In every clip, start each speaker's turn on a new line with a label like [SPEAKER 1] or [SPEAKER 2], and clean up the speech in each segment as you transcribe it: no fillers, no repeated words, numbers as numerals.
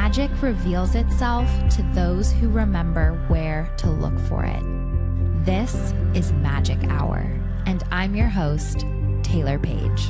[SPEAKER 1] Magic reveals itself to those who remember where to look for it. This is Magic Hour, and I'm your host, Taylor Page.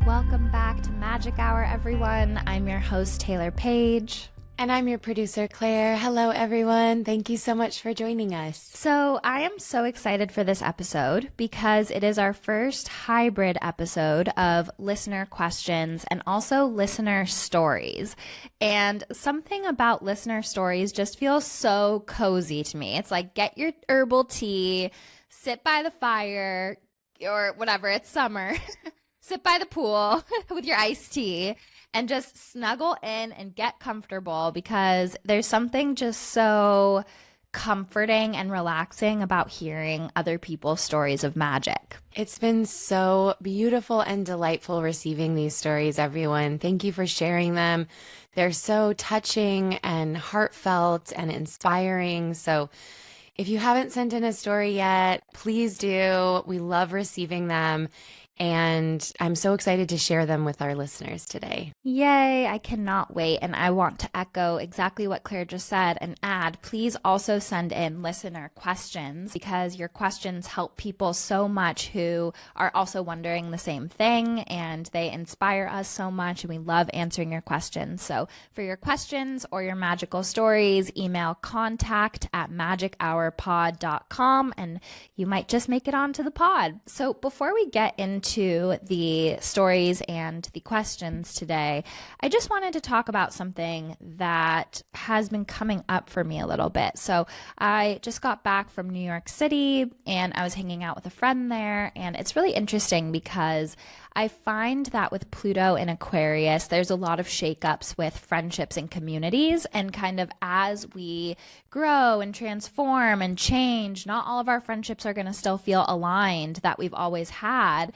[SPEAKER 1] Welcome back to Magic Hour, everyone. I'm your host, Taylor Page.
[SPEAKER 2] And I'm your producer, Claire. Hello, everyone. Thank you so much for joining us.
[SPEAKER 1] So I am so excited for this episode because it is our first hybrid episode of listener questions and also listener stories. And something about listener stories just feels so cozy to me. It's like, get your herbal tea, sit by the fire, or whatever, it's summer. Sit by the pool with your iced tea and just snuggle in and get comfortable, because there's something just so comforting and relaxing about hearing other people's stories of magic.
[SPEAKER 2] It's been so beautiful and delightful receiving these stories, everyone. Thank you for sharing them. They're so touching and heartfelt and inspiring. So if you haven't sent in a story yet, please do. We love receiving them. And I'm so excited to share them with our listeners today.
[SPEAKER 1] Yay, I cannot wait. And I want to echo exactly what Claire just said and add, please also send in listener questions, because your questions help people so much who are also wondering the same thing, and they inspire us so much, and we love answering your questions. So for your questions or your magical stories, email contact@magichourpod.com and you might just make it onto the pod. So before we get into the stories and the questions today, I just wanted to talk about something that has been coming up for me a little bit. So I just got back from New York City and I was hanging out with a friend there, and it's really interesting because I find that with Pluto in Aquarius, there's a lot of shakeups with friendships and communities, and kind of as we grow and transform and change, not all of our friendships are going to still feel aligned that we've always had.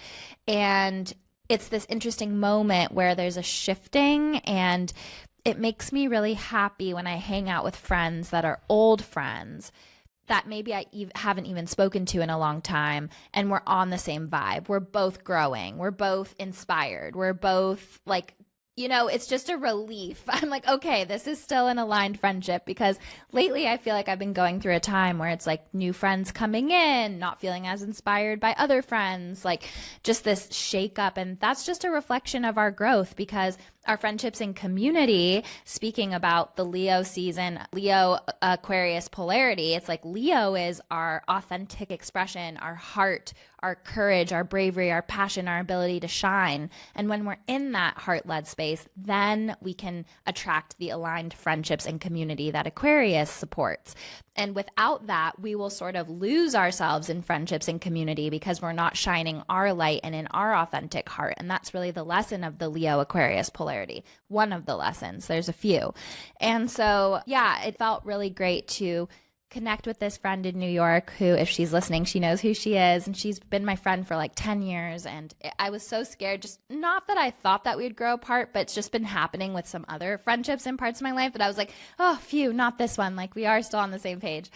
[SPEAKER 1] And it's this interesting moment where there's a shifting, and it makes me really happy when I hang out with friends that are old friends that maybe I haven't even spoken to in a long time, and we're on the same vibe. We're both growing. We're both inspired. We're both like, you know, it's just a relief. I'm like, okay, this is still an aligned friendship, because lately I feel like I've been going through a time where it's like new friends coming in, not feeling as inspired by other friends, like just this shake up. And that's just a reflection of our growth, because our friendships and community, speaking about the Leo season, Leo Aquarius polarity, it's like Leo is our authentic expression, our heart, our courage, our bravery, our passion, our ability to shine. And when we're in that heart-led space, then we can attract the aligned friendships and community that Aquarius supports. And without that, we will sort of lose ourselves in friendships and community because we're not shining our light and in our authentic heart. And that's really the lesson of the Leo Aquarius polarity. One of the lessons. There's a few. And so, yeah, it felt really great to connect with this friend in New York who, if she's listening, she knows who she is. And she's been my friend for like 10 years. And I was so scared, just not that I thought that we'd grow apart, but it's just been happening with some other friendships in parts of my life that I was like, oh, phew, not this one. Like, we are still on the same page.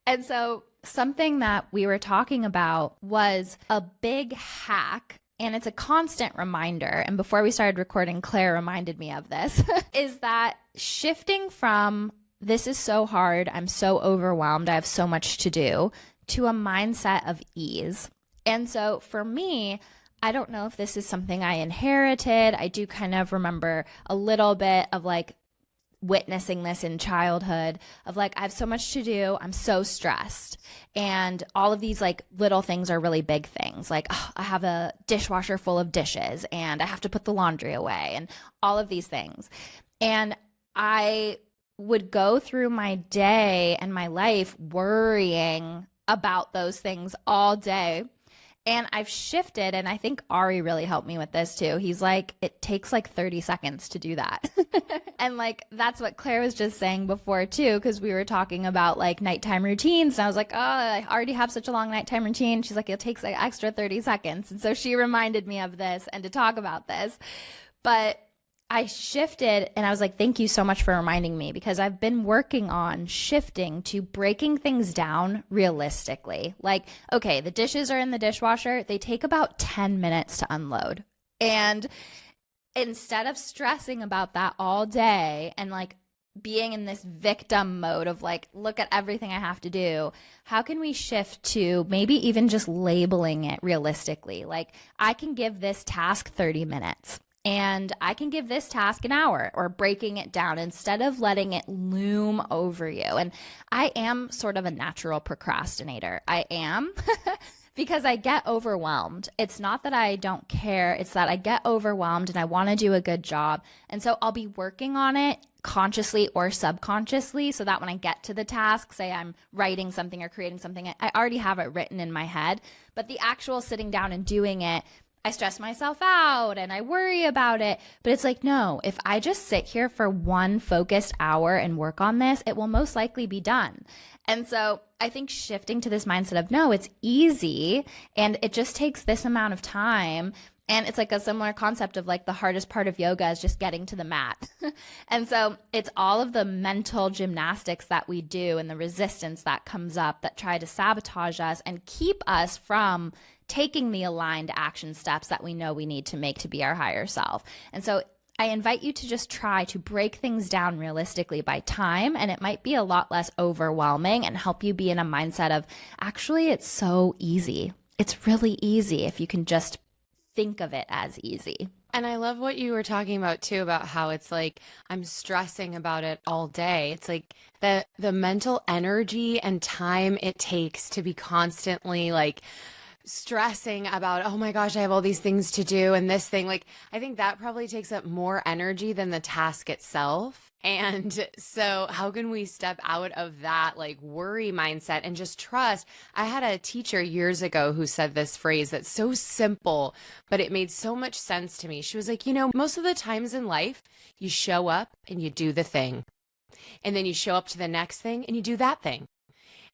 [SPEAKER 1] And so something that we were talking about was a big hack. And it's a constant reminder. And before we started recording, Claire reminded me of this, is that shifting from this is so hard, I'm so overwhelmed, I have so much to do, to a mindset of ease. And so for me, I don't know if this is something I inherited. I do kind of remember a little bit of like witnessing this in childhood of like, I have so much to do, I'm so stressed. And all of these like little things are really big things. Like, oh, I have a dishwasher full of dishes and I have to put the laundry away and all of these things. And I would go through my day and my life worrying about those things all day. And I've shifted, and I think Ari really helped me with this too. He's like, it takes like 30 seconds to do that. And like, that's what Claire was just saying before too, because we were talking about like nighttime routines. And I was like, oh, I already have such a long nighttime routine. She's like, it takes like extra 30 seconds. And so she reminded me of this and to talk about this. But I shifted and I was like, thank you so much for reminding me because I've been working on shifting to breaking things down realistically. Like, okay, the dishes are in the dishwasher, they take about 10 minutes to unload. And instead of stressing about that all day and like being in this victim mode of like, look at everything I have to do, how can we shift to maybe even just labeling it realistically? Like, I can give this task 30 minutes. And I can give this task an hour or breaking it down instead of letting it loom over you. And I am sort of a natural procrastinator. I am because I get overwhelmed. It's not that I don't care, it's that I get overwhelmed and I want to do a good job. And so I'll be working on it consciously or subconsciously so that when I get to the task, say I'm writing something or creating something, I already have it written in my head. But the actual sitting down and doing it, I stress myself out and I worry about it. But it's like, no, if I just sit here for one focused hour and work on this, it will most likely be done. And so I think shifting to this mindset of, no, it's easy and it just takes this amount of time. And it's like a similar concept of like the hardest part of yoga is just getting to the mat. And so it's all of the mental gymnastics that we do and the resistance that comes up that try to sabotage us and keep us from taking the aligned action steps that we know we need to make to be our higher self. And so I invite you to just try to break things down realistically by time, and it might be a lot less overwhelming and help you be in a mindset of, actually, it's so easy. It's really easy if you can just think of it as easy.
[SPEAKER 2] And I love what you were talking about too, about how it's like I'm stressing about it all day. It's like the mental energy and time it takes to be constantly like stressing about, oh my gosh, I have all these things to do and this thing. Like, I think that probably takes up more energy than the task itself. And so how can we step out of that like worry mindset and just trust? I had a teacher years ago who said this phrase that's so simple, but it made so much sense to me. She was like, most of the times in life, you show up and you do the thing. And then you show up to the next thing and you do that thing.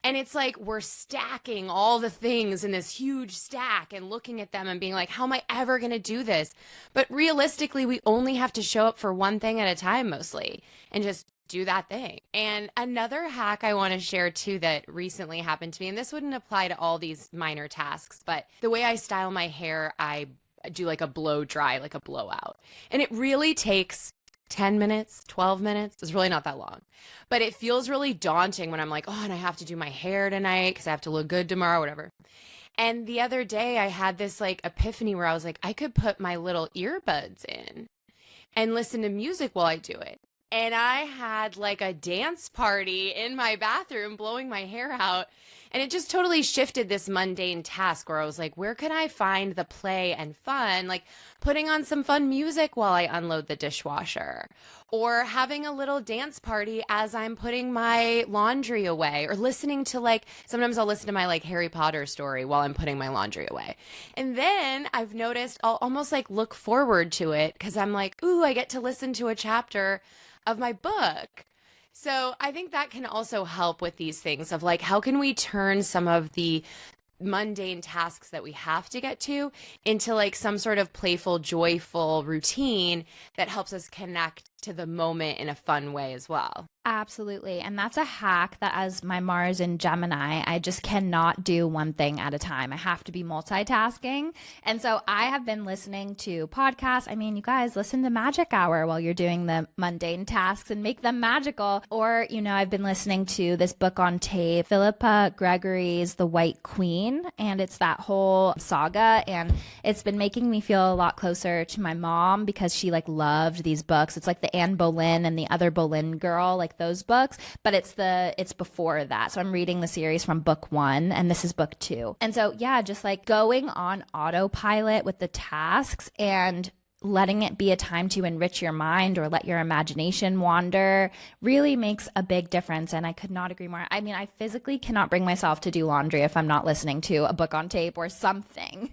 [SPEAKER 2] And it's like we're stacking all the things in this huge stack and looking at them and being like, how am I ever going to do this? But realistically, we only have to show up for one thing at a time mostly and just do that thing. And another hack I want to share too that recently happened to me, and this wouldn't apply to all these minor tasks, but the way I style my hair, I do like a blow dry, like a blowout. And it really takes 10 minutes, 12 minutes. It's really not that long. But it feels really daunting when I'm like, oh, and I have to do my hair tonight because I have to look good tomorrow, whatever. And the other day I had this like epiphany where I was like, I could put my little earbuds in and listen to music while I do it. And I had like a dance party in my bathroom blowing my hair out. And it just totally shifted this mundane task where I was like, where can I find the play and fun? Like putting on some fun music while I unload the dishwasher, or having a little dance party as I'm putting my laundry away, or listening to like, sometimes I'll listen to my like Harry Potter story while I'm putting my laundry away. And then I've noticed I'll almost like look forward to it because I'm like, ooh, I get to listen to a chapter of my book. So I think that can also help with these things of like, how can we turn some of the mundane tasks that we have to get to into like some sort of playful, joyful routine that helps us connect to the moment in a fun way as well.
[SPEAKER 1] Absolutely. And that's a hack that as my Mars in Gemini, I just cannot do one thing at a time. I have to be multitasking. And so I have been listening to podcasts. I mean, you guys listen to Magic Hour while you're doing the mundane tasks and make them magical. Or, I've been listening to this book on tape, Philippa Gregory's The White Queen. And it's that whole saga. And it's been making me feel a lot closer to my mom because she like loved these books. It's like the Anne Boleyn and the Other Boleyn Girl, like those books, but it's before that. So I'm reading the series from book 1 and this is book 2. And so yeah, just like going on autopilot with the tasks and letting it be a time to enrich your mind or let your imagination wander really makes a big difference. And I could not agree more. I mean, I physically cannot bring myself to do laundry if I'm not listening to a book on tape or something.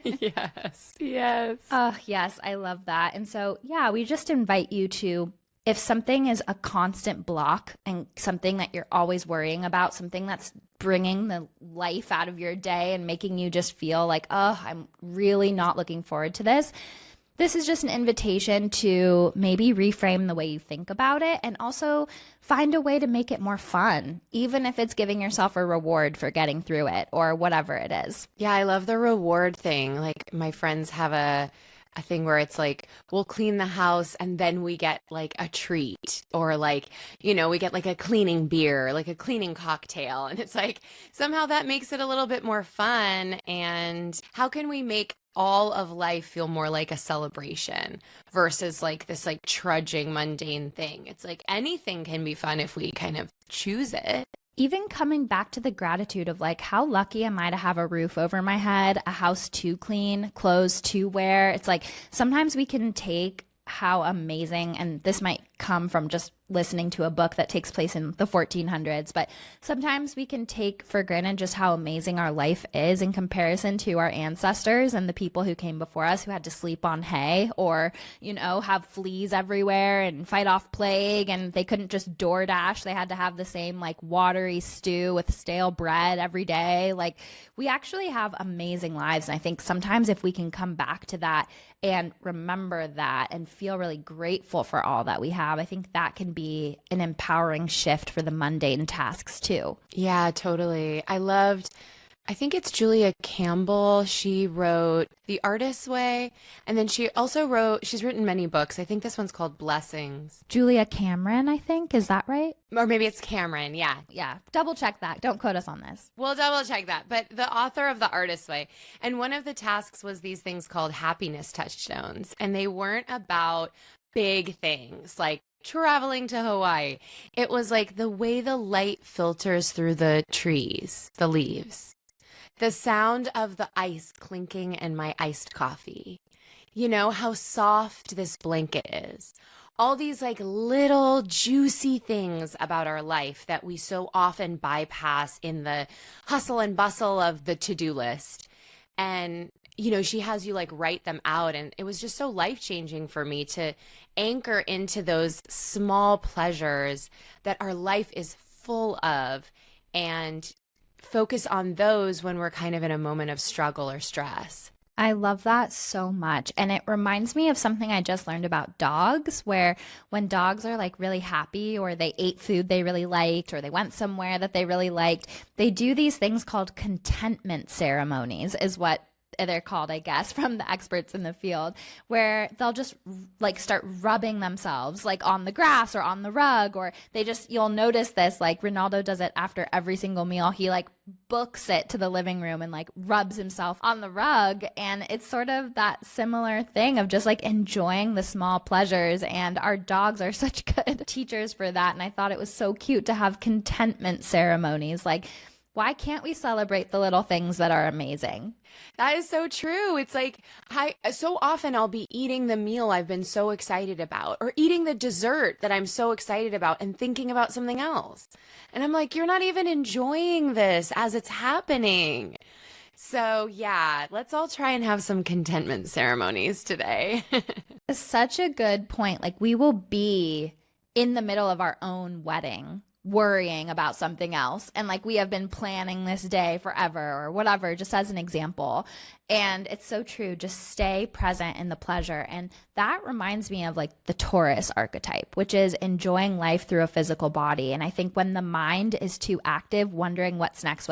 [SPEAKER 2] Yes. Yes.
[SPEAKER 1] Yes, I love that. And so, yeah, we just invite you to, if something is a constant block and something that you're always worrying about, something that's bringing the life out of your day and making you just feel like, oh, I'm really not looking forward to this, This is just an invitation to maybe reframe the way you think about it and also find a way to make it more fun, even if it's giving yourself a reward for getting through it or whatever it is.
[SPEAKER 2] Yeah, I love the reward thing. Like my friends have a thing where it's like we'll clean the house and then we get like a treat, or like, we get like a cleaning beer, like a cleaning cocktail, and it's like somehow that makes it a little bit more fun. And how can we make all of life feel more like a celebration versus like this like trudging mundane thing? It's like anything can be fun if we kind of choose it.
[SPEAKER 1] Even coming back to the gratitude of like, how lucky am I to have a roof over my head, a house to clean, clothes to wear? It's like sometimes we can take how amazing, and this might come from just listening to a book that takes place in the 1400s, but sometimes we can take for granted just how amazing our life is in comparison to our ancestors and the people who came before us who had to sleep on hay or, have fleas everywhere and fight off plague, and they couldn't just DoorDash. They had to have the same like watery stew with stale bread every day. Like, we actually have amazing lives. And I think sometimes if we can come back to that and remember that and feel really grateful for all that we have, I think that can be an empowering shift for the mundane tasks too.
[SPEAKER 2] Yeah, totally. I think it's Julia Campbell. She wrote The Artist's Way, and then she's written many books. I think this one's called Blessings.
[SPEAKER 1] Julia Cameron, I think. Is that right?
[SPEAKER 2] Or maybe it's Cameron. Yeah.
[SPEAKER 1] Yeah. Double check that. Don't quote us on this.
[SPEAKER 2] We'll double check that. But the author of The Artist's Way. And one of the tasks was these things called happiness touchstones. And they weren't about big things like traveling to Hawaii. It was like the way the light filters through the trees, the leaves, the sound of the ice clinking in my iced coffee, how soft this blanket is. All these like little juicy things about our life that we so often bypass in the hustle and bustle of the to-do list. And she has you like write them out. And it was just so life-changing for me to anchor into those small pleasures that our life is full of and focus on those when we're kind of in a moment of struggle or stress.
[SPEAKER 1] I love that so much. And it reminds me of something I just learned about dogs, where when dogs are like really happy or they ate food they really liked or they went somewhere that they really liked, they do these things called contentment ceremonies, is what they're called, I guess, from the experts in the field, where they'll just like start rubbing themselves like on the grass or on the rug, or you'll notice this, like Ronaldo does it after every single meal. He like books it to the living room and like rubs himself on the rug. And it's sort of that similar thing of just like enjoying the small pleasures. And our dogs are such good teachers for that. And I thought it was so cute to have contentment ceremonies. Like, why can't we celebrate the little things that are amazing?
[SPEAKER 2] That is so true. It's like so often I'll be eating the meal I've been so excited about, or eating the dessert that I'm so excited about, and thinking about something else. And I'm like, you're not even enjoying this as it's happening. So yeah, let's all try and have some contentment ceremonies today.
[SPEAKER 1] Such a good point. Like, we will be in the middle of our own wedding worrying about something else, and like we have been planning this day forever or whatever, just as an example. And it's so true. Just stay present in the pleasure. And that reminds me of like the Taurus archetype, which is enjoying life through a physical body. And I think when the mind is too active, wondering what's next,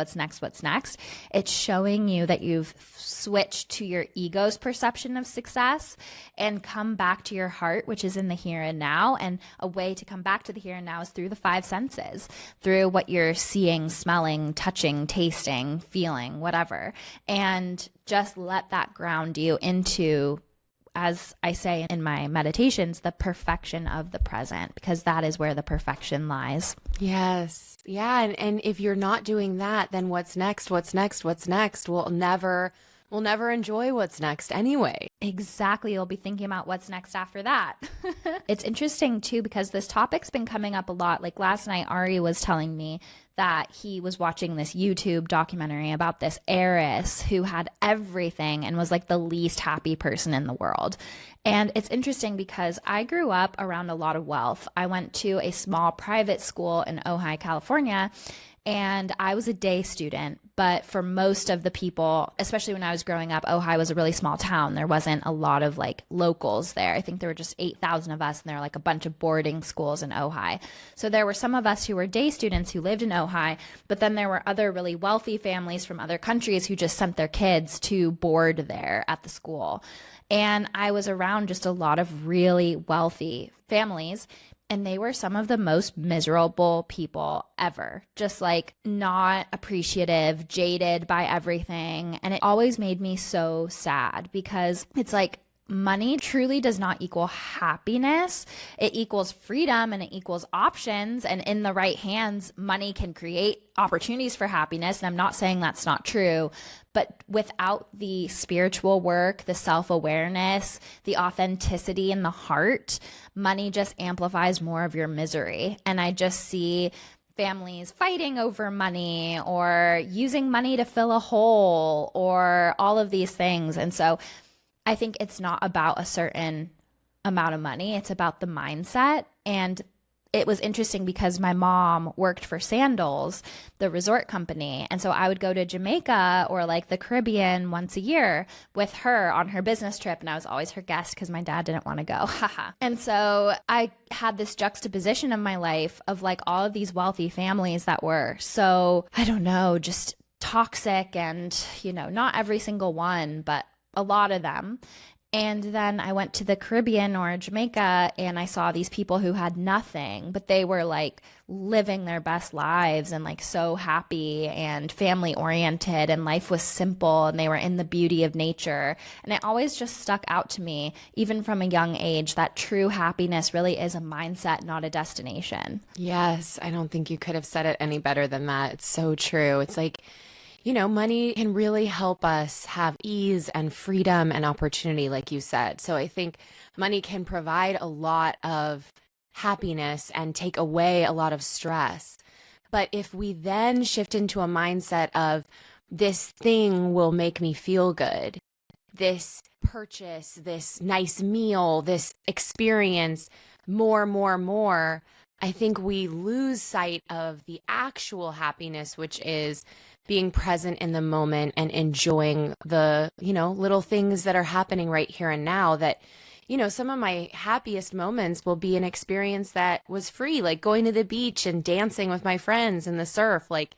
[SPEAKER 1] it's showing you that you've switched to your ego's perception of success and come back to your heart, which is in the here and now. And a way to come back to the here and now is through the five senses, through what you're seeing, smelling, touching, tasting, feeling, whatever. And just let that ground you into, as I say in my meditations, the perfection of the present, because that is where the perfection lies.
[SPEAKER 2] Yes. Yeah. And if you're not doing that, then what's next? We'll never enjoy what's next anyway.
[SPEAKER 1] Exactly. You'll be thinking about what's next after that. It's interesting too, because this topic's been coming up a lot. Like last night, Ari was telling me that he was watching this YouTube documentary about this heiress who had everything and was like the least happy person in the world. And it's interesting because I grew up around a lot of wealth. I went to a small private school in Ojai, California. And I was a day student, but for most of the people, especially when I was growing up, Ojai was a really small town. There wasn't a lot of like locals there. I think there were just 8,000 of us, and there were like a bunch of boarding schools in Ojai. So there were some of us who were day students who lived in Ojai, but then there were other really wealthy families from other countries who just sent their kids to board there at the school. And I was around just a lot of really wealthy families. And they were some of the most miserable people ever, just like not appreciative, jaded by everything. And it always made me so sad because it's like money truly does not equal happiness. It equals freedom and it equals options. And in the right hands, money can create opportunities for happiness. And I'm not saying that's not true, but without the spiritual work, the self-awareness, the authenticity in the heart, money just amplifies more of your misery. And I just see families fighting over money or using money to fill a hole or all of these things. And so I think it's not about a certain amount of money. It's about the mindset. And it was interesting because my mom worked for Sandals, the resort company. And so I would go to Jamaica or like the Caribbean once a year with her on her business trip. And I was always her guest because my dad didn't want to go. Haha. And so I had this juxtaposition of my life of like all of these wealthy families that were so, I don't know, just toxic and, you know, not every single one, but a lot of them. And then I went to the Caribbean or Jamaica and I saw these people who had nothing, but they were like living their best lives and like so happy and family oriented, and life was simple and they were in the beauty of nature. And it always just stuck out to me, even from a young age, that true happiness really is a mindset, not a destination.
[SPEAKER 2] Yes, I don't think you could have said it any better than that. It's so true. It's like, you know, money can really help us have ease and freedom and opportunity, like you said. So I think money can provide a lot of happiness and take away a lot of stress. But if we then shift into a mindset of this thing will make me feel good, this purchase, this nice meal, this experience, more, I think we lose sight of the actual happiness, which is being present in the moment and enjoying the, you know, little things that are happening right here and now. That, you know, some of my happiest moments will be an experience that was free, like going to the beach and dancing with my friends in the surf. Like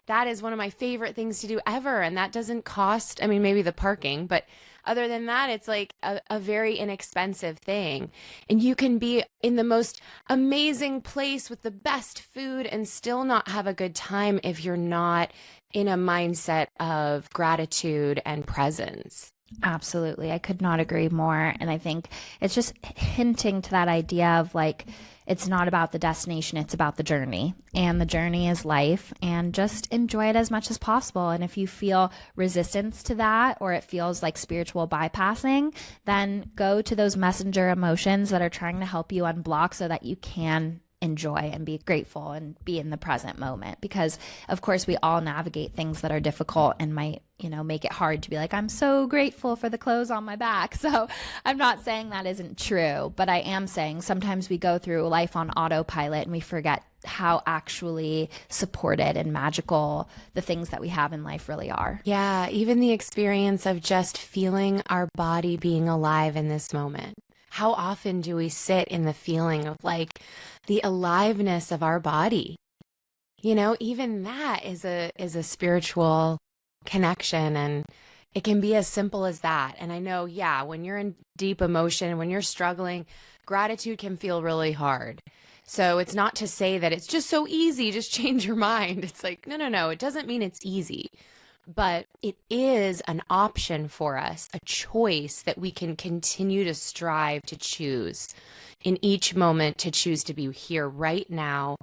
[SPEAKER 2] that is one of my favorite things to do ever. And that doesn't cost, I mean, maybe the parking, but other than that, it's like a very inexpensive thing. And you can be in the most amazing place with the best food and still not have a good time if you're not in a mindset of gratitude and presence.
[SPEAKER 1] Absolutely. I could not agree more. And I think it's just hinting to that idea of like, it's not about the destination, it's about the journey. And the journey is life, and just enjoy it as much as possible. And if you feel resistance to that, or it feels like spiritual bypassing, then go to those messenger emotions that are trying to help you unblock so that you can enjoy and be grateful and be in the present moment. Because of course we all navigate things that are difficult and might, you know, make it hard to be like, I'm so grateful for the clothes on my back. So I'm not saying that isn't true, but I am saying sometimes we go through life on autopilot and we forget how actually supported and magical the things that we have in life really are.
[SPEAKER 2] Yeah, even the experience of just feeling our body being alive in this moment. How often do we sit in the feeling of like the aliveness of our body? You know, even that is a spiritual connection, and it can be as simple as that. And I know, yeah, when you're in deep emotion, when you're struggling, gratitude can feel really hard. So it's not to say that it's just so easy, just change your mind. It's like, no, it doesn't mean it's easy. But it is an option for us, a choice that we can continue to strive to choose in each moment, to choose to be here right now,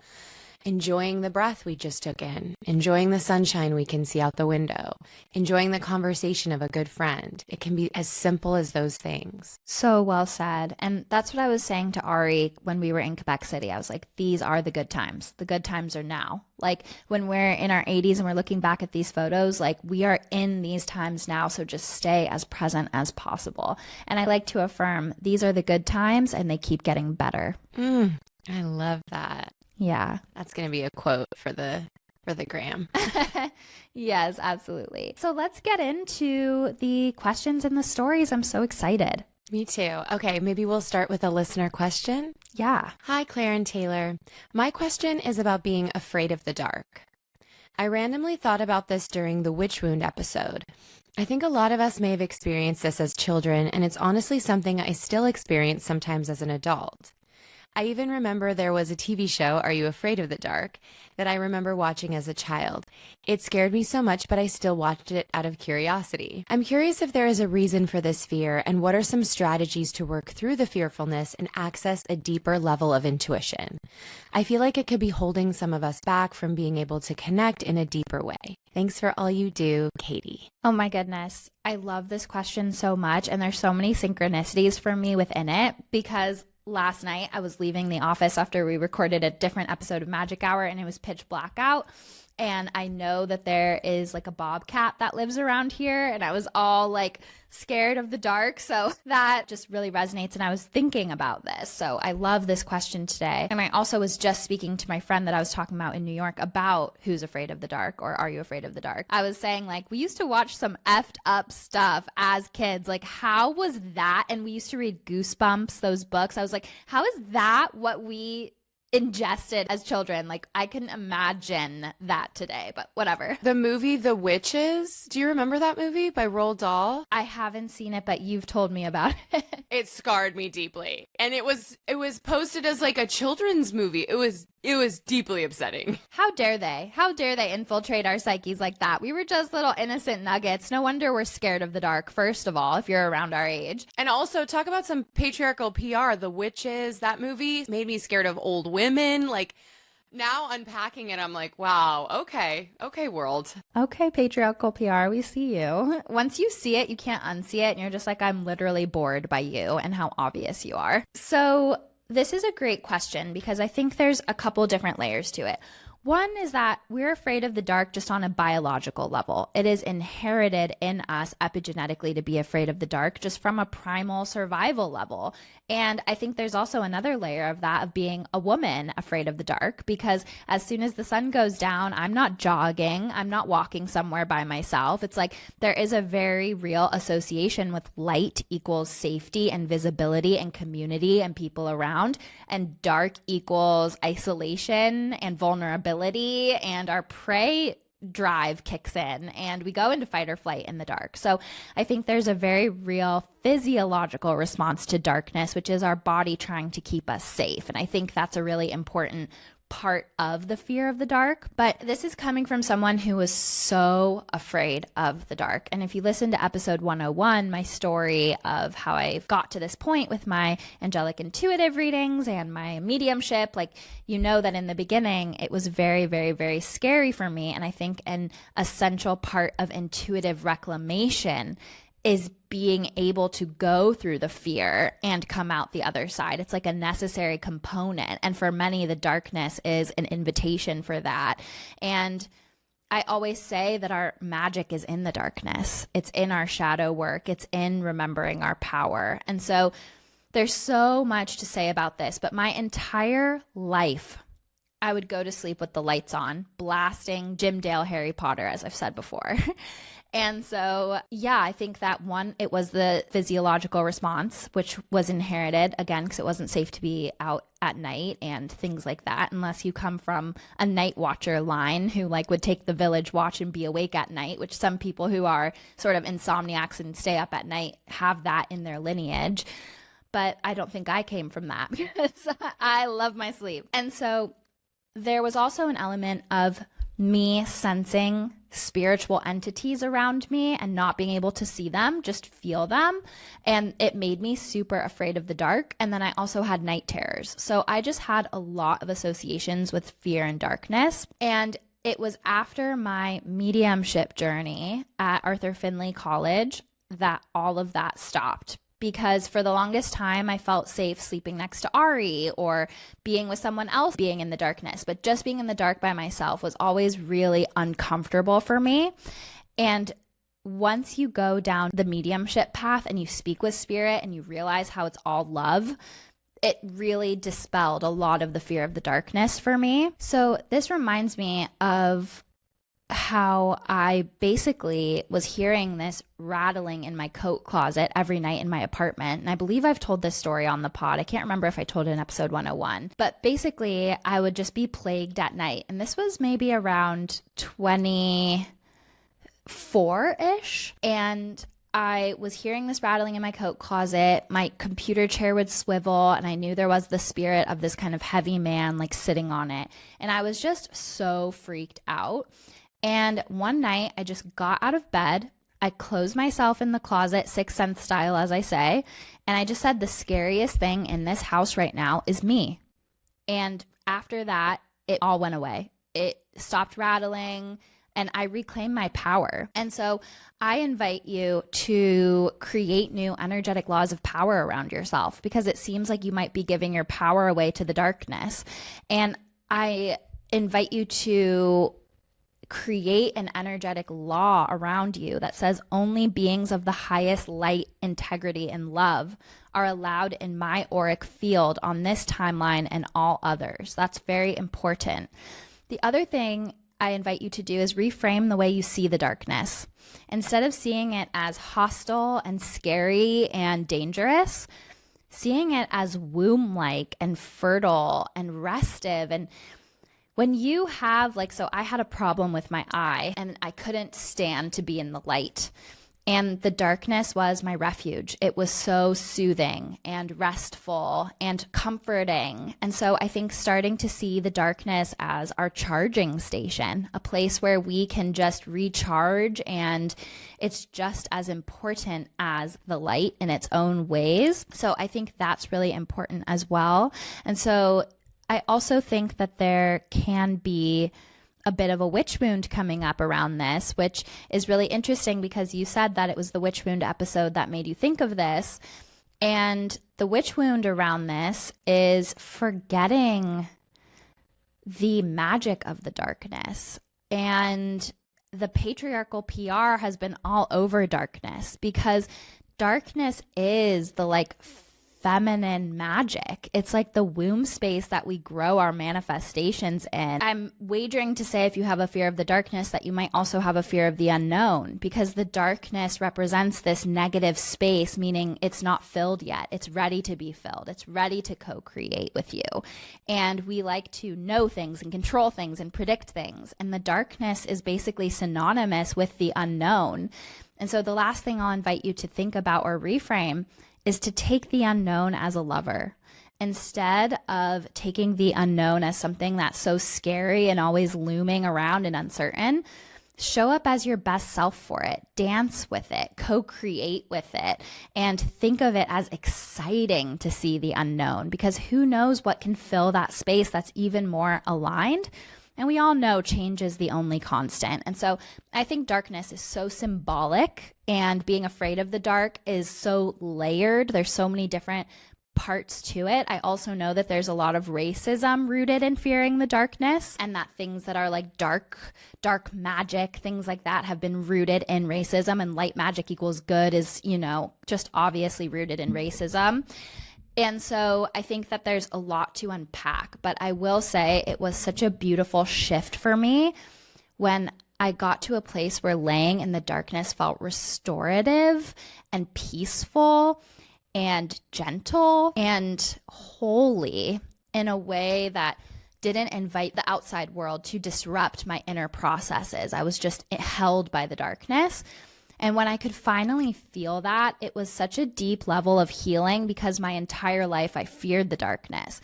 [SPEAKER 2] enjoying the breath we just took in, enjoying the sunshine we can see out the window, enjoying the conversation of a good friend. It can be as simple as those things.
[SPEAKER 1] So well said. And that's what I was saying to Ari when we were in Quebec City. I was like, these are the good times. The good times are now. Like when we're in our 80s and we're looking back at these photos, like we are in these times now. So just stay as present as possible. And I like to affirm these are the good times and they keep getting better.
[SPEAKER 2] I love that.
[SPEAKER 1] Yeah.
[SPEAKER 2] That's going to be a quote for the for the gram.
[SPEAKER 1] Yes, absolutely. So let's get into the questions and the stories. I'm so excited.
[SPEAKER 2] Me too. Okay, maybe we'll start with a listener question.
[SPEAKER 1] Yeah.
[SPEAKER 2] Hi, Claire and Taylor. My question is about being afraid of the dark. I randomly thought about this during the witch wound episode. I think a lot of us may have experienced this as children, and it's honestly something I still experience sometimes as an adult. I even remember there was a TV show, Are You Afraid of the Dark, that I remember watching as a child. It scared me so much, but I still watched it out of curiosity. I'm curious if there is a reason for this fear, and what are some strategies to work through the fearfulness and access a deeper level of intuition? I feel like it could be holding some of us back from being able to connect in a deeper way. Thanks for all you do, Katie.
[SPEAKER 1] Oh my goodness. I love this question so much. And there's so many synchronicities for me within it because last night I was leaving the office after we recorded a different episode of Magic Hour and it was pitch black out. And I know that there is like a bobcat that lives around here. And I was all like scared of the dark. So that just really resonates. And I was thinking about this. So I love this question today. And I also was just speaking to my friend that I was talking about in New York about Who's Afraid of the Dark or Are You Afraid of the Dark? I was saying like we used to watch some effed up stuff as kids. Like how was that? And we used to read Goosebumps, those books. I was like, how is that what we ingested as children? Like I can imagine that today, but whatever.
[SPEAKER 2] The movie The Witches, do you remember that movie by Roald Dahl?
[SPEAKER 1] I haven't seen it, but you've told me about it.
[SPEAKER 2] It scarred me deeply. And it was posted as like a children's movie. It was deeply upsetting.
[SPEAKER 1] How dare they? How dare they infiltrate our psyches like that? We were just little innocent nuggets. No wonder we're scared of the dark, first of all, if you're around our age.
[SPEAKER 2] And also talk about some patriarchal PR. The Witches, that movie made me scared of old women. Like now unpacking it, I'm like, wow, okay, world.
[SPEAKER 1] Okay, patriarchal PR, we see you. Once you see it, you can't unsee it. And you're just like, I'm literally bored by you and how obvious you are. So this is a great question because I think there's a couple different layers to it. One is that we're afraid of the dark just on a biological level. It is inherited in us epigenetically to be afraid of the dark just from a primal survival level. And I think there's also another layer of that of being a woman afraid of the dark because as soon as the sun goes down, I'm not jogging, I'm not walking somewhere by myself. It's like there is a very real association with light equals safety and visibility and community and people around, and dark equals isolation and vulnerability. And our prey drive kicks in and we go into fight or flight in the dark. So I think there's a very real physiological response to darkness, which is our body trying to keep us safe. And I think that's a really important part of the fear of the dark. But this is coming from someone who was so afraid of the dark. And if you listen to episode 101, my story of how I got to this point with my angelic intuitive readings and my mediumship, like, you know that in the beginning, it was very, very, very scary for me. And I think an essential part of intuitive reclamation is being able to go through the fear and come out the other side. It's like a necessary component. And for many, the darkness is an invitation for that. And I always say that our magic is in the darkness. It's in our shadow work. It's in remembering our power. And so there's so much to say about this, but my entire life, I would go to sleep with the lights on, blasting Jim Dale Harry Potter, as I've said before. And so, yeah, I think that one, it was the physiological response, which was inherited, again, because it wasn't safe to be out at night and things like that, unless you come from a night watcher line who like would take the village watch and be awake at night, which some people who are sort of insomniacs and stay up at night have that in their lineage. But I don't think I came from that because I love my sleep. And so there was also an element of me sensing spiritual entities around me and not being able to see them, just feel them. And it made me super afraid of the dark. And then I also had night terrors. So I just had a lot of associations with fear and darkness. And it was after my mediumship journey at Arthur Findlay College that all of that stopped. Because for the longest time, I felt safe sleeping next to Ari or being with someone else, being in the darkness. But just being in the dark by myself was always really uncomfortable for me. And once you go down the mediumship path and you speak with spirit and you realize how it's all love, it really dispelled a lot of the fear of the darkness for me. So this reminds me of how I basically was hearing this rattling in my coat closet every night in my apartment. And I believe I've told this story on the pod. I can't remember if I told it in episode 101. But basically, I would just be plagued at night. And this was maybe around 24-ish. And I was hearing this rattling in my coat closet. My computer chair would swivel, and I knew there was the spirit of this kind of heavy man like sitting on it. And I was just so freaked out. And one night I just got out of bed. I closed myself in the closet, Sixth Sense style, as I say. And I just said, the scariest thing in this house right now is me. And after that, it all went away. It stopped rattling and I reclaimed my power. And so I invite you to create new energetic laws of power around yourself, because it seems like you might be giving your power away to the darkness. And I invite you to create an energetic law around you that says only beings of the highest light, integrity, and love are allowed in my auric field on this timeline and all others. That's very important. The other thing I invite you to do is reframe the way you see the darkness. Instead of seeing it as hostile and scary and dangerous, seeing it as womb-like and fertile and restive. And when you have, so I had a problem with my eye and I couldn't stand to be in the light. And the darkness was my refuge. It was so soothing and restful and comforting. And so I think starting to see the darkness as our charging station, a place where we can just recharge, and it's just as important as the light in its own ways. So I think that's really important as well. And so I also think that there can be a bit of a witch wound coming up around this, which is really interesting because you said that it was the witch wound episode that made you think of this. And the witch wound around this is forgetting the magic of the darkness. And the patriarchal PR has been all over darkness, because darkness is the feminine magic. It's like the womb space that we grow our manifestations in. I'm wagering to say if you have a fear of the darkness that you might also have a fear of the unknown, because the darkness represents this negative space, meaning it's not filled yet. It's ready to be filled. It's ready to co-create with you. And we like to know things and control things and predict things. And the darkness is basically synonymous with the unknown. And so the last thing I'll invite you to think about or reframe is to take the unknown as a lover. Instead of taking the unknown as something that's so scary and always looming around and uncertain, show up as your best self for it. Dance with it, co-create with it, and think of it as exciting to see the unknown, because who knows what can fill that space that's even more aligned. And we all know change is the only constant. And so I think darkness is so symbolic, and being afraid of the dark is so layered. There's so many different parts to it. I also know that there's a lot of racism rooted in fearing the darkness, and that things that are like dark magic, things like that, have been rooted in racism, and light magic equals good is, just obviously rooted in racism. And so I think that there's a lot to unpack, but I will say it was such a beautiful shift for me when I got to a place where laying in the darkness felt restorative and peaceful and gentle and holy in a way that didn't invite the outside world to disrupt my inner processes. I was just held by the darkness. And when I could finally feel that, it was such a deep level of healing, because my entire life I feared the darkness.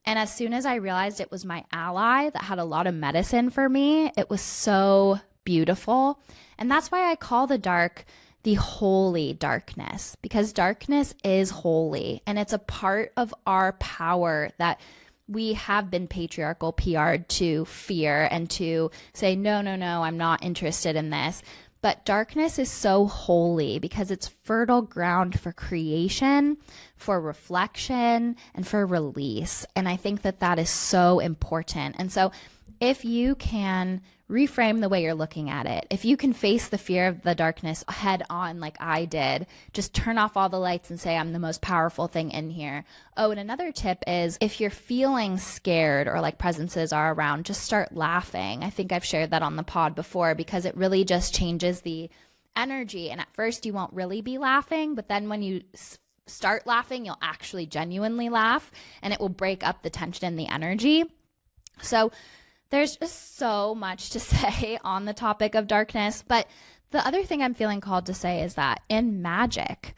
[SPEAKER 1] And as soon as I realized it was my ally that had a lot of medicine for me, it was so beautiful. And that's why I call the dark the holy darkness, because darkness is holy, and it's a part of our power that we have been patriarchal PR'd to fear and to say, no, I'm not interested in this. But darkness is so holy because it's fertile ground for creation, for reflection and for release. And I think that that is so important. And so if you can reframe the way you're looking at it, if you can face the fear of the darkness head on, like I did, just turn off all the lights and say, I'm the most powerful thing in here. Oh, and another tip is if you're feeling scared or like presences are around, just start laughing. I think I've shared that on the pod before because it really just changes the energy. And at first you won't really be laughing, but then when you start laughing, you'll actually genuinely laugh and it will break up the tension and the energy. So there's just so much to say on the topic of darkness. But the other thing I'm feeling called to say is that in magic,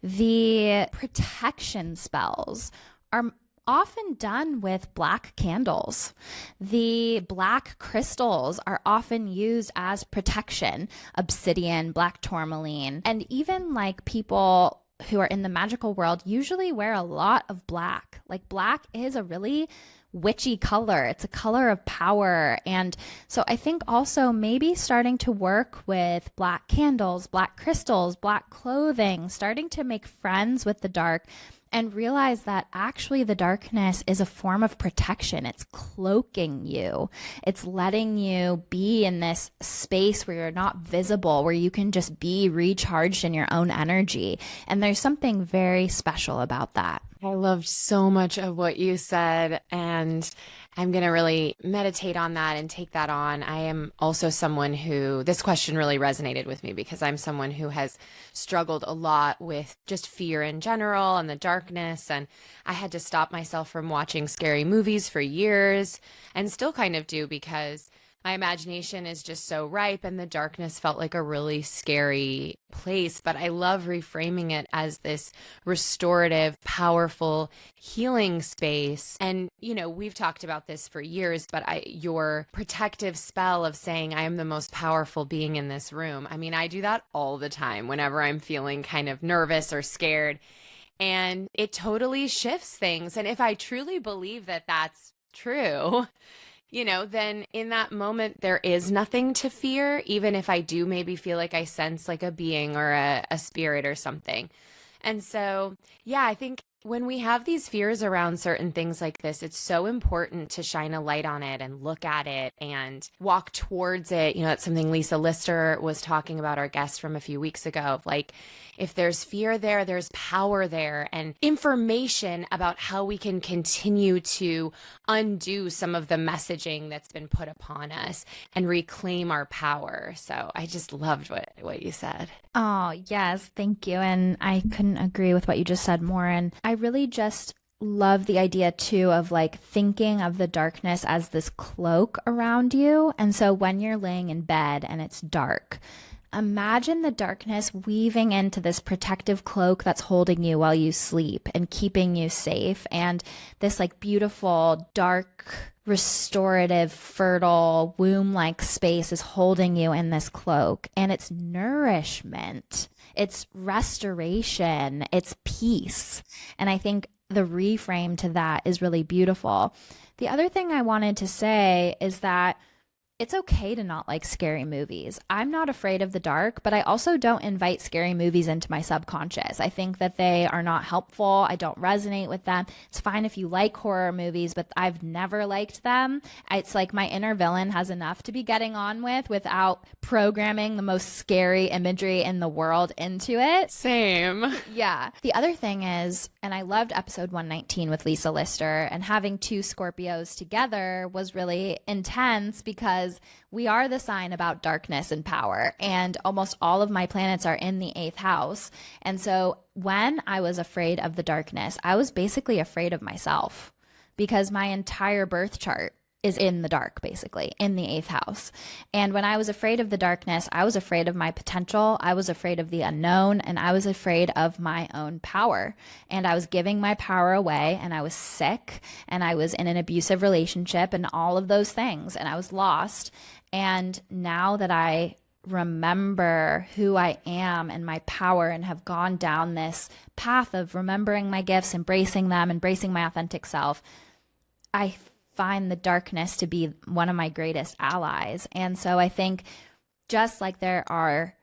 [SPEAKER 1] the protection spells are often done with black candles. The black crystals are often used as protection, obsidian, black tourmaline, and even like people who are in the magical world usually wear a lot of black. Like black is a really witchy color. It's a color of power. And so I think also maybe starting to work with black candles, black crystals, black clothing, starting to make friends with the dark and realize that actually the darkness is a form of protection. It's cloaking you. It's letting you be in this space where you're not visible, where you can just be recharged in your own energy. And there's something very special about that.
[SPEAKER 2] I loved so much of what you said, and I'm going to really meditate on that and take that on. I am also someone who, this question really resonated with me because I'm someone who has struggled a lot with just fear in general and the darkness. And I had to stop myself from watching scary movies for years and still kind of do because my imagination is just so ripe and the darkness felt like a really scary place. But I love reframing it as this restorative, powerful, healing space. And, you know, we've talked about this for years, but your protective spell of saying, I am the most powerful being in this room. I mean, I do that all the time whenever I'm feeling kind of nervous or scared. And it totally shifts things. And if I truly believe that that's true, you know, then in that moment, there is nothing to fear, even if I do maybe feel like I sense like a being or a spirit or something. And so, yeah, I think when we have these fears around certain things like this, it's so important to shine a light on it and look at it and walk towards it. You know, that's something Lisa Lister was talking about, our guest from a few weeks ago. Like, if there's fear there, there's power there and information about how we can continue to undo some of the messaging that's been put upon us and reclaim our power. So I just loved what you said.
[SPEAKER 1] Oh, yes. Thank you. And I couldn't agree with what you just said more. And I really just love the idea too of like thinking of the darkness as this cloak around you. And so when you're laying in bed and it's dark, imagine the darkness weaving into this protective cloak that's holding you while you sleep and keeping you safe. And this like beautiful, dark, restorative, fertile, womb-like space is holding you in this cloak. And it's nourishment, it's restoration, it's peace. And I think the reframe to that is really beautiful. The other thing I wanted to say is that it's okay to not like scary movies. I'm not afraid of the dark, but I also don't invite scary movies into my subconscious. I think that they are not helpful. I don't resonate with them. It's fine if you like horror movies, but I've never liked them. It's like my inner villain has enough to be getting on with without programming the most scary imagery in the world into it.
[SPEAKER 2] Same.
[SPEAKER 1] Yeah. The other thing is, and I loved episode 119 with Lisa Lister, and having two Scorpios together was really intense because we are the sign about darkness and power, and almost all of my planets are in the 8th house. And so when I was afraid of the darkness, I was basically afraid of myself because my entire birth chart is in the dark, basically in the 8th house. And when I was afraid of the darkness, I was afraid of my potential. I was afraid of the unknown, and I was afraid of my own power. And I was giving my power away, and I was sick, and I was in an abusive relationship and all of those things, and I was lost. And now that I remember who I am and my power and have gone down this path of remembering my gifts, embracing them, embracing my authentic self, I find the darkness to be one of my greatest allies. And so I think just like there are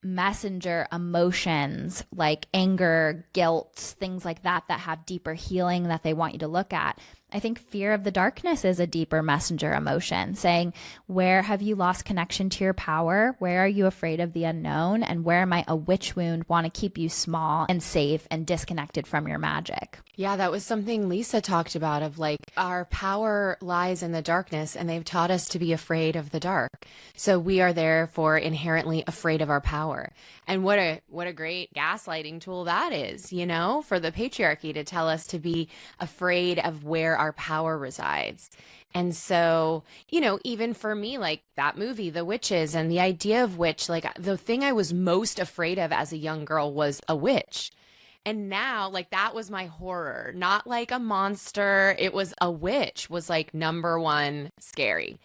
[SPEAKER 1] messenger emotions like anger, guilt, things like that that have deeper healing that they want you to look at. I think fear of the darkness is a deeper messenger emotion, saying, where have you lost connection to your power? Where are you afraid of the unknown? And where might a witch wound want to keep you small and safe and disconnected from your magic?
[SPEAKER 2] Yeah, that was something Lisa talked about, of like, our power lies in the darkness, and they've taught us to be afraid of the dark. So we are therefore inherently afraid of our power. And what a great gaslighting tool that is, you know, for the patriarchy to tell us to be afraid of where our power resides. And so, you know, even for me, like that movie, The Witches, and the idea of witch, like the thing I was most afraid of as a young girl was a witch. And now, like, that was my horror, not like a monster. It was a witch was like number one scary.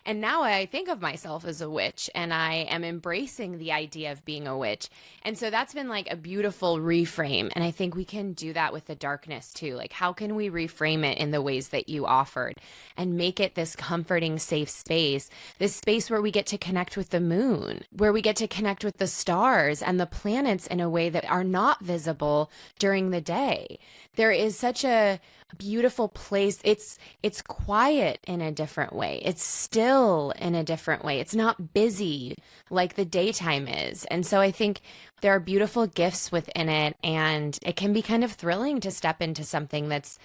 [SPEAKER 2] And now I think of myself as a witch, and I am embracing the idea of being a witch. And so that's been like a beautiful reframe. And I think we can do that with the darkness too. Like, how can we reframe it in the ways that you offered and make it this comforting, safe space, this space where we get to connect with the moon, where we get to connect with the stars and the planets in a way that are not visible during the day. There is such a beautiful place. It's quiet in a different way. It's still in a different way. It's not busy like the daytime is. And so I think there are beautiful gifts within it, and it can be kind of thrilling to step into something that's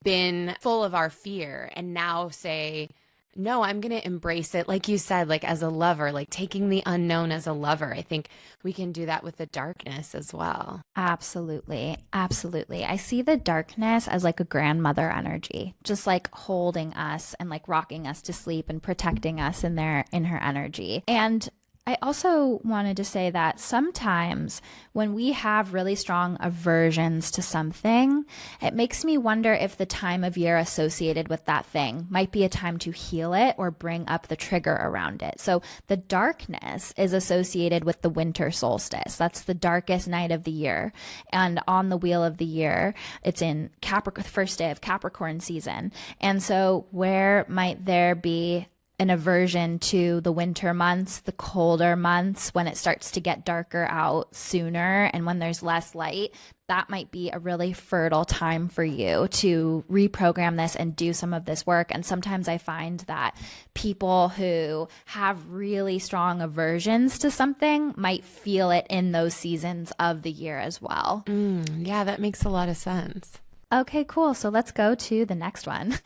[SPEAKER 2] been full of our fear and now say, no, I'm going to embrace it. Like you said, like as a lover, like taking the unknown as a lover. I think we can do that with the darkness as well.
[SPEAKER 1] Absolutely. Absolutely. I see the darkness as like a grandmother energy, just like holding us and like rocking us to sleep and protecting us in her energy. And I also wanted to say that sometimes when we have really strong aversions to something, it makes me wonder if the time of year associated with that thing might be a time to heal it or bring up the trigger around it. So the darkness is associated with the winter solstice. That's the darkest night of the year. And on the wheel of the year, it's in Capricorn, the first day of Capricorn season. And so where might there be an aversion to the winter months, the colder months, when it starts to get darker out sooner and when there's less light? That might be a really fertile time for you to reprogram this and do some of this work. And sometimes I find that people who have really strong aversions to something might feel it in those seasons of the year as well.
[SPEAKER 2] Yeah, that makes a lot of sense.
[SPEAKER 1] Okay, cool. So let's go to the next one.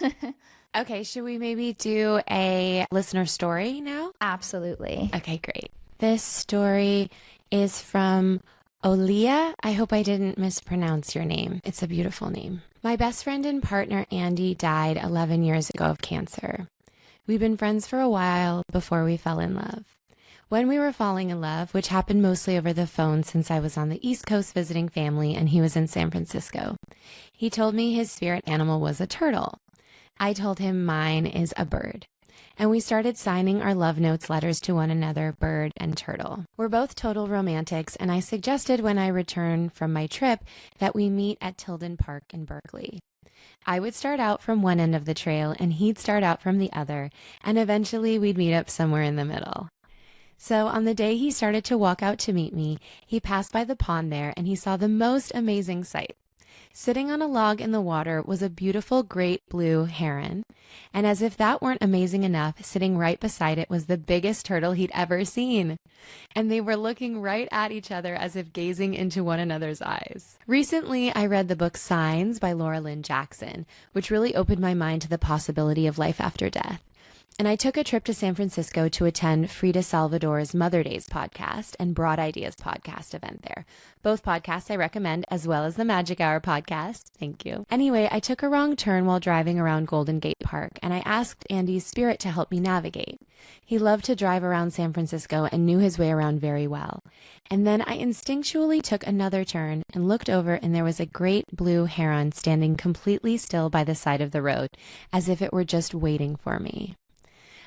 [SPEAKER 2] Okay, should we maybe do a listener story now?
[SPEAKER 1] Absolutely.
[SPEAKER 2] Okay, great. This story is from Olia. I hope I didn't mispronounce your name. It's a beautiful name. My best friend and partner, Andy, died 11 years ago of cancer. We've been friends for a while before we fell in love. When we were falling in love, which happened mostly over the phone since I was on the East Coast visiting family and he was in San Francisco, he told me his spirit animal was a turtle. I told him mine is a bird. And we started signing our love notes letters to one another, bird and turtle. We're both total romantics, and I suggested when I return from my trip that we meet at Tilden Park in Berkeley. I would start out from one end of the trail, and he'd start out from the other, and eventually we'd meet up somewhere in the middle. So on the day he started to walk out to meet me, he passed by the pond there, and he saw the most amazing sight. Sitting on a log in the water was a beautiful great blue heron, and as if that weren't amazing enough, sitting right beside it was the biggest turtle he'd ever seen. And they were looking right at each other as if gazing into one another's eyes. Recently, I read the book Signs by Laura Lynn Jackson, which really opened my mind to the possibility of life after death. And I took a trip to San Francisco to attend Frida Salvador's Mother Days podcast and Broad Ideas podcast event there. Both podcasts I recommend, as well as the Magic Hour podcast. Thank you. Anyway, I took a wrong turn while driving around Golden Gate Park, and I asked Andy's spirit to help me navigate. He loved to drive around San Francisco and knew his way around very well. And then I instinctually took another turn and looked over, and there was a great blue heron standing completely still by the side of the road, as if it were just waiting for me.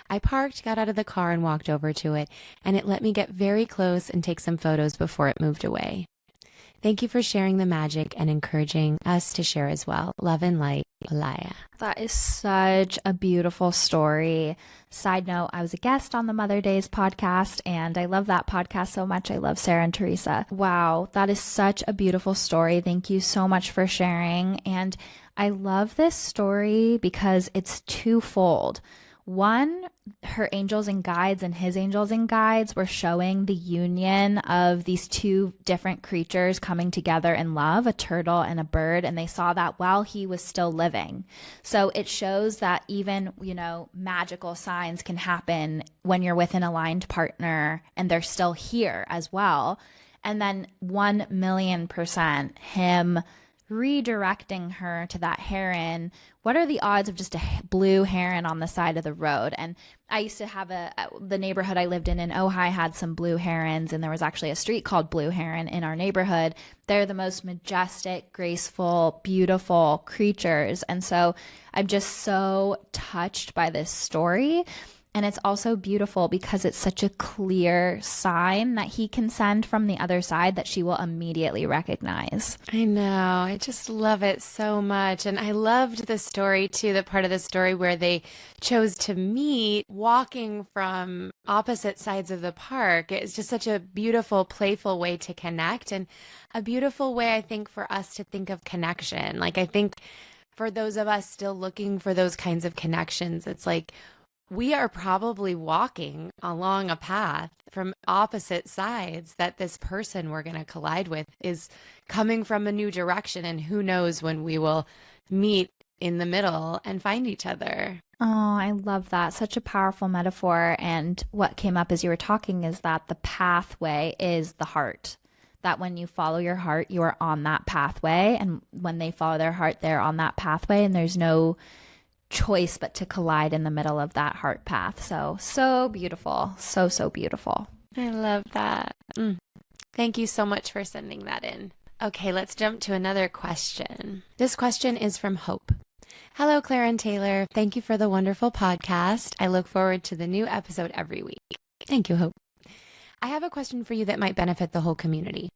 [SPEAKER 2] I parked, got out of the car, and walked over to it, and it let me get very close and take some photos before it moved away. Thank you for sharing the magic and encouraging us to share as well. Love and light, Alaya.
[SPEAKER 1] That is such a beautiful story. Side note, I was a guest on the Mother Days podcast, and I love that podcast so much. I love Sarah and Teresa. Wow, that is such a beautiful story. Thank you so much for sharing. And I love this story because it's twofold. One, her angels and guides and his angels and guides were showing the union of these two different creatures coming together in love, a turtle and a bird, and they saw that while he was still living. So it shows that even, magical signs can happen when you're with an aligned partner and they're still here as well. And then 1,000,000% him redirecting her to that heron. What are the odds of just a blue heron on the side of the road? And I used to have the neighborhood I lived in Ojai had some blue herons, and there was actually a street called Blue Heron in our neighborhood. They're the most majestic, graceful, beautiful creatures. And so I'm just so touched by this story. And it's also beautiful because it's such a clear sign that he can send from the other side that she will immediately recognize.
[SPEAKER 2] I know. I just love it so much. And I loved the story too, the part of the story where they chose to meet walking from opposite sides of the park. It's just such a beautiful, playful way to connect, and a beautiful way, I think, for us to think of connection. Like, I think for those of us still looking for those kinds of connections, it's like, we are probably walking along a path from opposite sides that this person we're going to collide with is coming from a new direction. And who knows when we will meet in the middle and find each other.
[SPEAKER 1] Oh, I love that. Such a powerful metaphor. And what came up as you were talking is that the pathway is the heart. That when you follow your heart, you are on that pathway. And when they follow their heart, they're on that pathway. And there's no choice but to collide in the middle of that heart path. So beautiful. So beautiful.
[SPEAKER 2] I love that. Thank you so much for sending that in. Okay, let's jump to another question. This question is from Hope. Hello, Claire and Taylor. Thank you for the wonderful podcast. I look forward to the new episode every week. Thank you, Hope. I have a question for you that might benefit the whole community.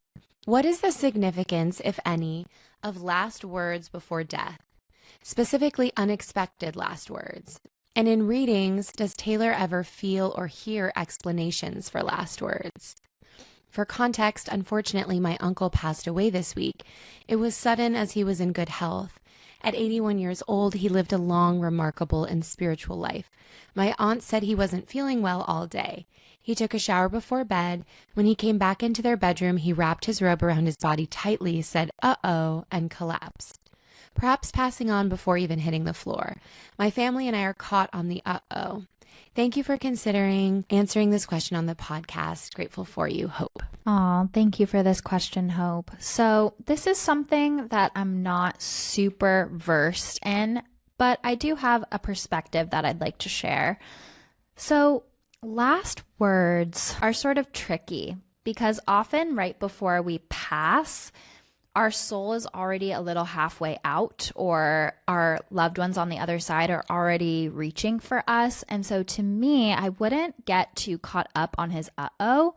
[SPEAKER 2] What is the significance, if any, of last words before death? Specifically, unexpected last words. And in readings, does Taylor ever feel or hear explanations for last words? For context, unfortunately, my uncle passed away this week. It was sudden as he was in good health. At 81 years old, he lived a long, remarkable, and spiritual life. My aunt said he wasn't feeling well all day. He took a shower before bed. When he came back into their bedroom, he wrapped his robe around his body tightly, said, "Uh-oh," and collapsed. Perhaps passing on before even hitting the floor. My family and I are caught on the uh-oh. Thank you for considering answering this question on the podcast. Grateful for you, Hope.
[SPEAKER 1] Oh, thank you for this question, Hope. So this is something that I'm not super versed in, but I do have a perspective that I'd like to share. So last words are sort of tricky because often right before we pass, our soul is already a little halfway out, or our loved ones on the other side are already reaching for us. And so to me, I wouldn't get too caught up on his uh-oh,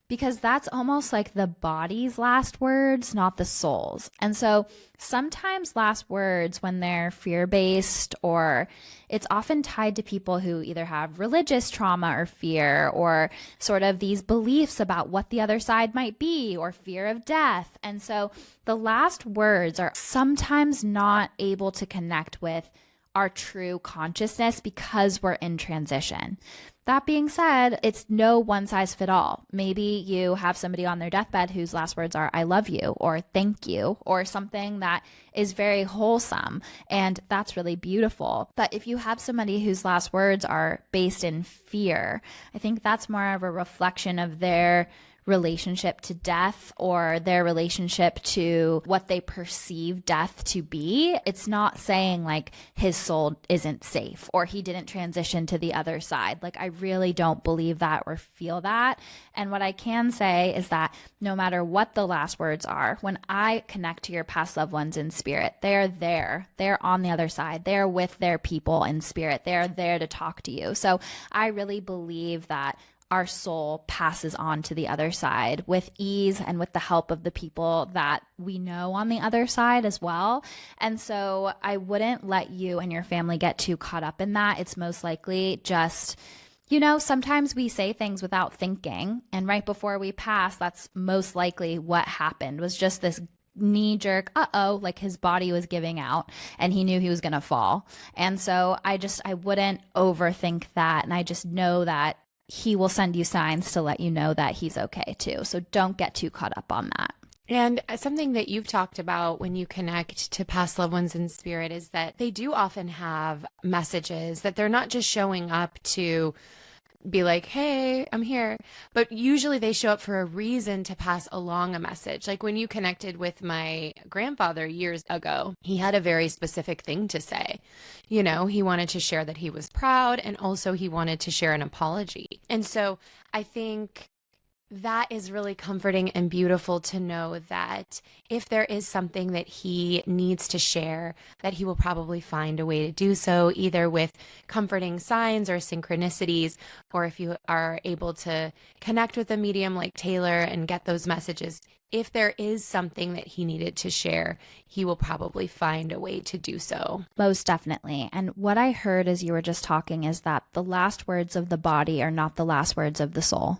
[SPEAKER 1] because that's almost like the body's last words, not the soul's. And so sometimes last words, when they're fear-based, or it's often tied to people who either have religious trauma or fear, or sort of these beliefs about what the other side might be, or fear of death. And so the last words are sometimes not able to connect with our true consciousness because we're in transition. That being said, it's no one size fit all. Maybe you have somebody on their deathbed whose last words are, "I love you," or "thank you," or something that is very wholesome. And that's really beautiful. But if you have somebody whose last words are based in fear, I think that's more of a reflection of their relationship to death, or their relationship to what they perceive death to be. It's not saying like his soul isn't safe or he didn't transition to the other side. Like, I really don't believe that or feel that. And what I can say is that no matter what the last words are, when I connect to your past loved ones in spirit, they're there. They're on the other side. They're with their people in spirit. They're there to talk to you. So I really believe that our soul passes on to the other side with ease and with the help of the people that we know on the other side as well. And so I wouldn't let you and your family get too caught up in that. It's most likely just, sometimes we say things without thinking. And right before we pass, that's most likely what happened, was just this knee jerk, like his body was giving out and he knew he was going to fall. And so I wouldn't overthink that. And I just know that he will send you signs to let you know that he's okay too. So don't get too caught up on that.
[SPEAKER 2] And something that you've talked about when you connect to past loved ones in spirit is that they do often have messages, that they're not just showing up to be like, hey, I'm here, but usually they show up for a reason to pass along a message. Like when you connected with my grandfather years ago, he had a very specific thing to say. He wanted to share that he was proud, and also he wanted to share an apology. And so I think that is really comforting and beautiful to know that if there is something that he needs to share, that he will probably find a way to do so, either with comforting signs or synchronicities, or if you are able to connect with a medium like Taylor and get those messages. If there is something that he needed to share, he will probably find a way to do so.
[SPEAKER 1] Most definitely. And what I heard as you were just talking is that the last words of the body are not the last words of the soul.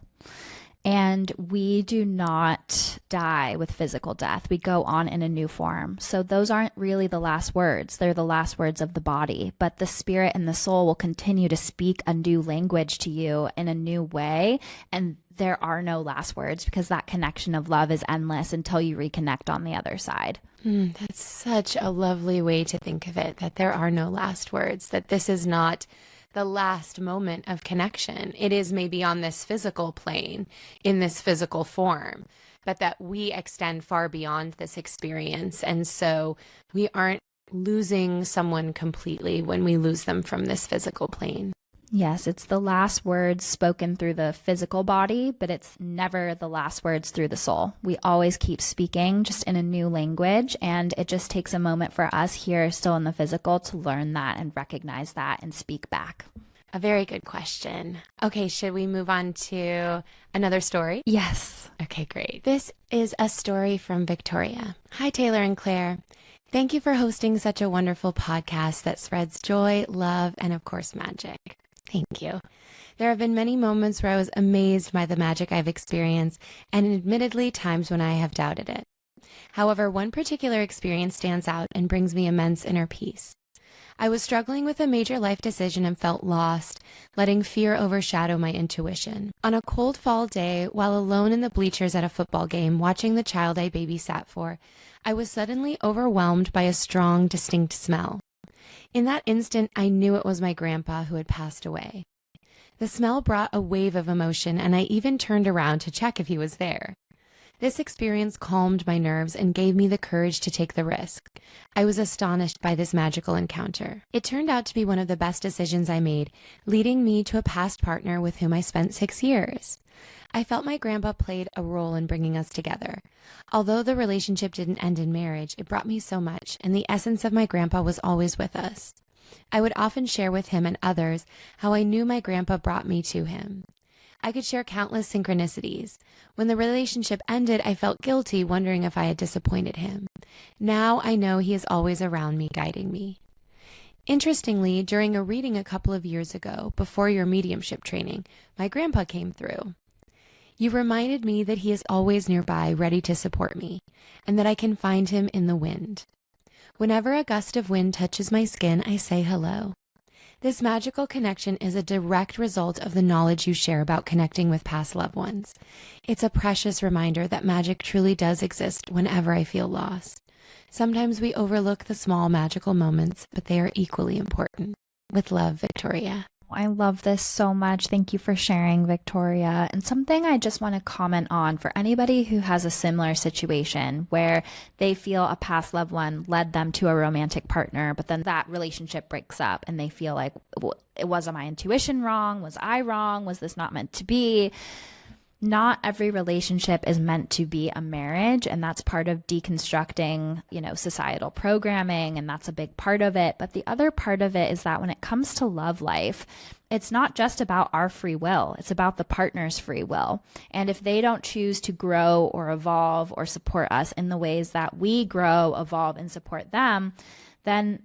[SPEAKER 1] And we do not die with physical death. We go on in a new form. So those aren't really the last words. They're the last words of the body. But the spirit and the soul will continue to speak a new language to you in a new way. And there are no last words, because that connection of love is endless until you reconnect on the other side.
[SPEAKER 2] That's such a lovely way to think of it, that there are no last words, that this is not the last moment of connection. It is maybe on this physical plane, in this physical form, but that we extend far beyond this experience. And so we aren't losing someone completely when we lose them from this physical plane.
[SPEAKER 1] Yes, it's the last words spoken through the physical body, but it's never the last words through the soul. We always keep speaking, just in a new language, and it just takes a moment for us here still in the physical to learn that and recognize that and speak back.
[SPEAKER 2] A very good question. Okay, should we move on to another story?
[SPEAKER 1] Yes.
[SPEAKER 2] Okay, great. This is a story from Victoria. Hi, Taylor and Claire. Thank you for hosting such a wonderful podcast that spreads joy, love, and of course, magic. Thank you. There have been many moments where I was amazed by the magic I've experienced, and admittedly times when I have doubted it. However, one particular experience stands out and brings me immense inner peace. I was struggling with a major life decision and felt lost, letting fear overshadow my intuition. On a cold fall day, while alone in the bleachers at a football game watching the child I babysat for, I was suddenly overwhelmed by a strong, distinct smell. In that instant, I knew it was my grandpa who had passed away. The smell brought a wave of emotion, and I even turned around to check if he was there. This experience calmed my nerves and gave me the courage to take the risk. I was astonished by this magical encounter. It turned out to be one of the best decisions I made, leading me to a past partner with whom I spent 6 years. I felt my grandpa played a role in bringing us together. Although the relationship didn't end in marriage, it brought me so much, and the essence of my grandpa was always with us. I would often share with him and others how I knew my grandpa brought me to him. I could share countless synchronicities. When the relationship ended, I felt guilty, wondering if I had disappointed him. Now I know he is always around me, guiding me. Interestingly, during a reading a couple of years ago, before your mediumship training, my grandpa came through. You reminded me that he is always nearby, ready to support me, and that I can find him in the wind. Whenever a gust of wind touches my skin, I say hello. This magical connection is a direct result of the knowledge you share about connecting with past loved ones. It's a precious reminder that magic truly does exist whenever I feel lost. Sometimes we overlook the small magical moments, but they are equally important. With love, Victoria.
[SPEAKER 1] I love this so much. Thank you for sharing, Victoria. And something I just want to comment on for anybody who has a similar situation where they feel a past loved one led them to a romantic partner, but then that relationship breaks up and they feel like, was my intuition wrong? Was I wrong? Was this not meant to be? not every relationship is meant to be a marriage, and that's part of deconstructing, societal programming, and that's a big part of it. But the other part of it is that when it comes to love life, it's not just about our free will, it's about the partner's free will. And if they don't choose to grow or evolve or support us in the ways that we grow, evolve, and support them, then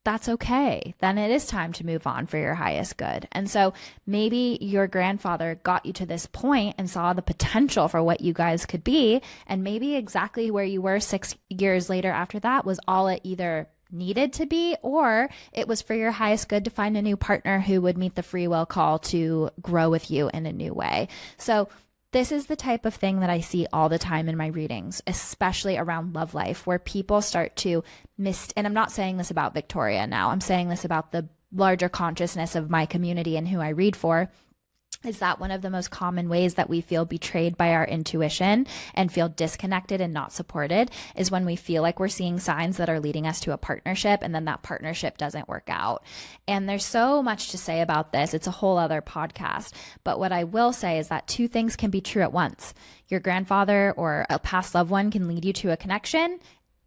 [SPEAKER 1] that's okay. Then it is time to move on for your highest good. And so maybe your grandfather got you to this point and saw the potential for what you guys could be. And maybe exactly where you were 6 years later after that was all it either needed to be, or it was for your highest good to find a new partner who would meet the free will call to grow with you in a new way. So this is the type of thing that I see all the time in my readings, especially around love life, where people start to and I'm not saying this about Victoria now, I'm saying this about the larger consciousness of my community and who I read for, is that one of the most common ways that we feel betrayed by our intuition and feel disconnected and not supported is when we feel like we're seeing signs that are leading us to a partnership, and then that partnership doesn't work out. And there's so much to say about this. It's a whole other podcast. But what I will say is that two things can be true at once. Your grandfather or a past loved one can lead you to a connection,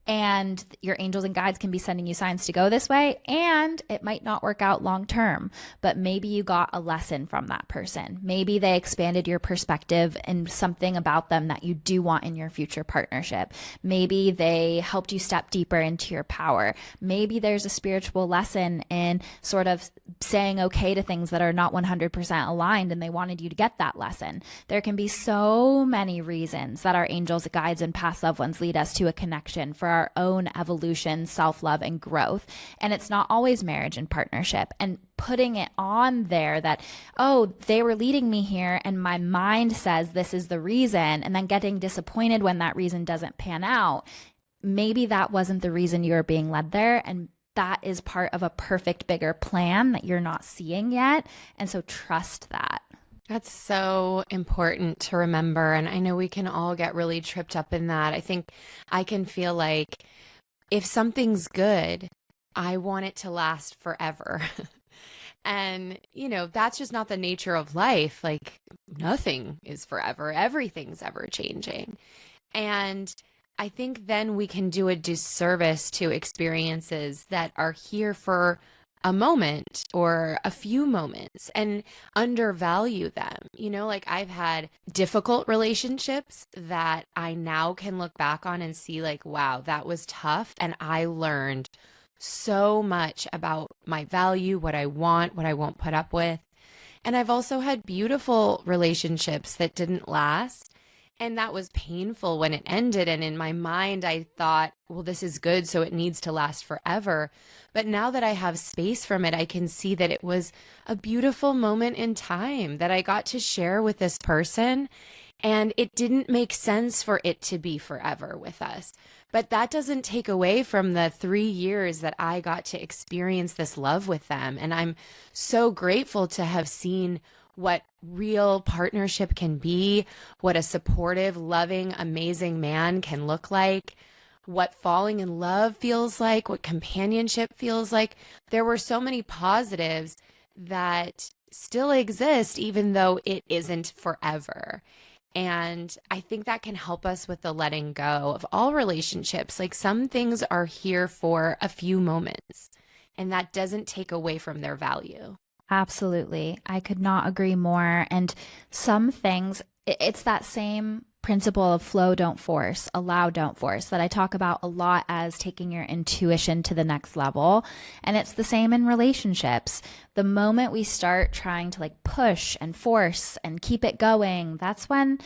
[SPEAKER 1] and your angels and guides can be sending you signs to go this way, and it might not work out long term, but maybe you got a lesson from that person. Maybe they expanded your perspective and something about them that you do want in your future partnership. Maybe they helped you step deeper into your power. Maybe there's a spiritual lesson in sort of saying okay to things that are not 100% aligned, and they wanted you to get that lesson. There can be so many reasons that our angels, guides, and past loved ones lead us to a connection for our own evolution, self-love, and growth. And it's not always marriage and partnership. And putting it on there that, oh, they were leading me here and my mind says this is the reason, and then getting disappointed when that reason doesn't pan out. Maybe that wasn't the reason you were being led there, and that is part of a perfect bigger plan that you're not seeing yet. And so trust that.
[SPEAKER 2] That's so important to remember. And I know we can all get really tripped up in that. I think I can feel like if something's good, I want it to last forever. And, that's just not the nature of life. Like, nothing is forever. Everything's ever changing. And I think then we can do a disservice to experiences that are here for a moment or a few moments and undervalue them. Like I've had difficult relationships that I now can look back on and see like, wow, that was tough. And I learned so much about my value, what I want, what I won't put up with. And I've also had beautiful relationships that didn't last. And that was painful when it ended. And in my mind, I thought, well, this is good, so it needs to last forever. But now that I have space from it, I can see that it was a beautiful moment in time that I got to share with this person. And it didn't make sense for it to be forever with us. But that doesn't take away from the 3 years that I got to experience this love with them. And I'm so grateful to have seen what real partnership can be, what a supportive, loving, amazing man can look like, what falling in love feels like, what companionship feels like. There were so many positives that still exist, even though it isn't forever. And I think that can help us with the letting go of all relationships. Like some things are here for a few moments, and that doesn't take away from their value.
[SPEAKER 1] Absolutely. I could not agree more. And some things, it's that same principle of flow, don't force, allow, don't force, that I talk about a lot as taking your intuition to the next level. And it's the same in relationships. The moment we start trying to like push and force and keep it going, that's when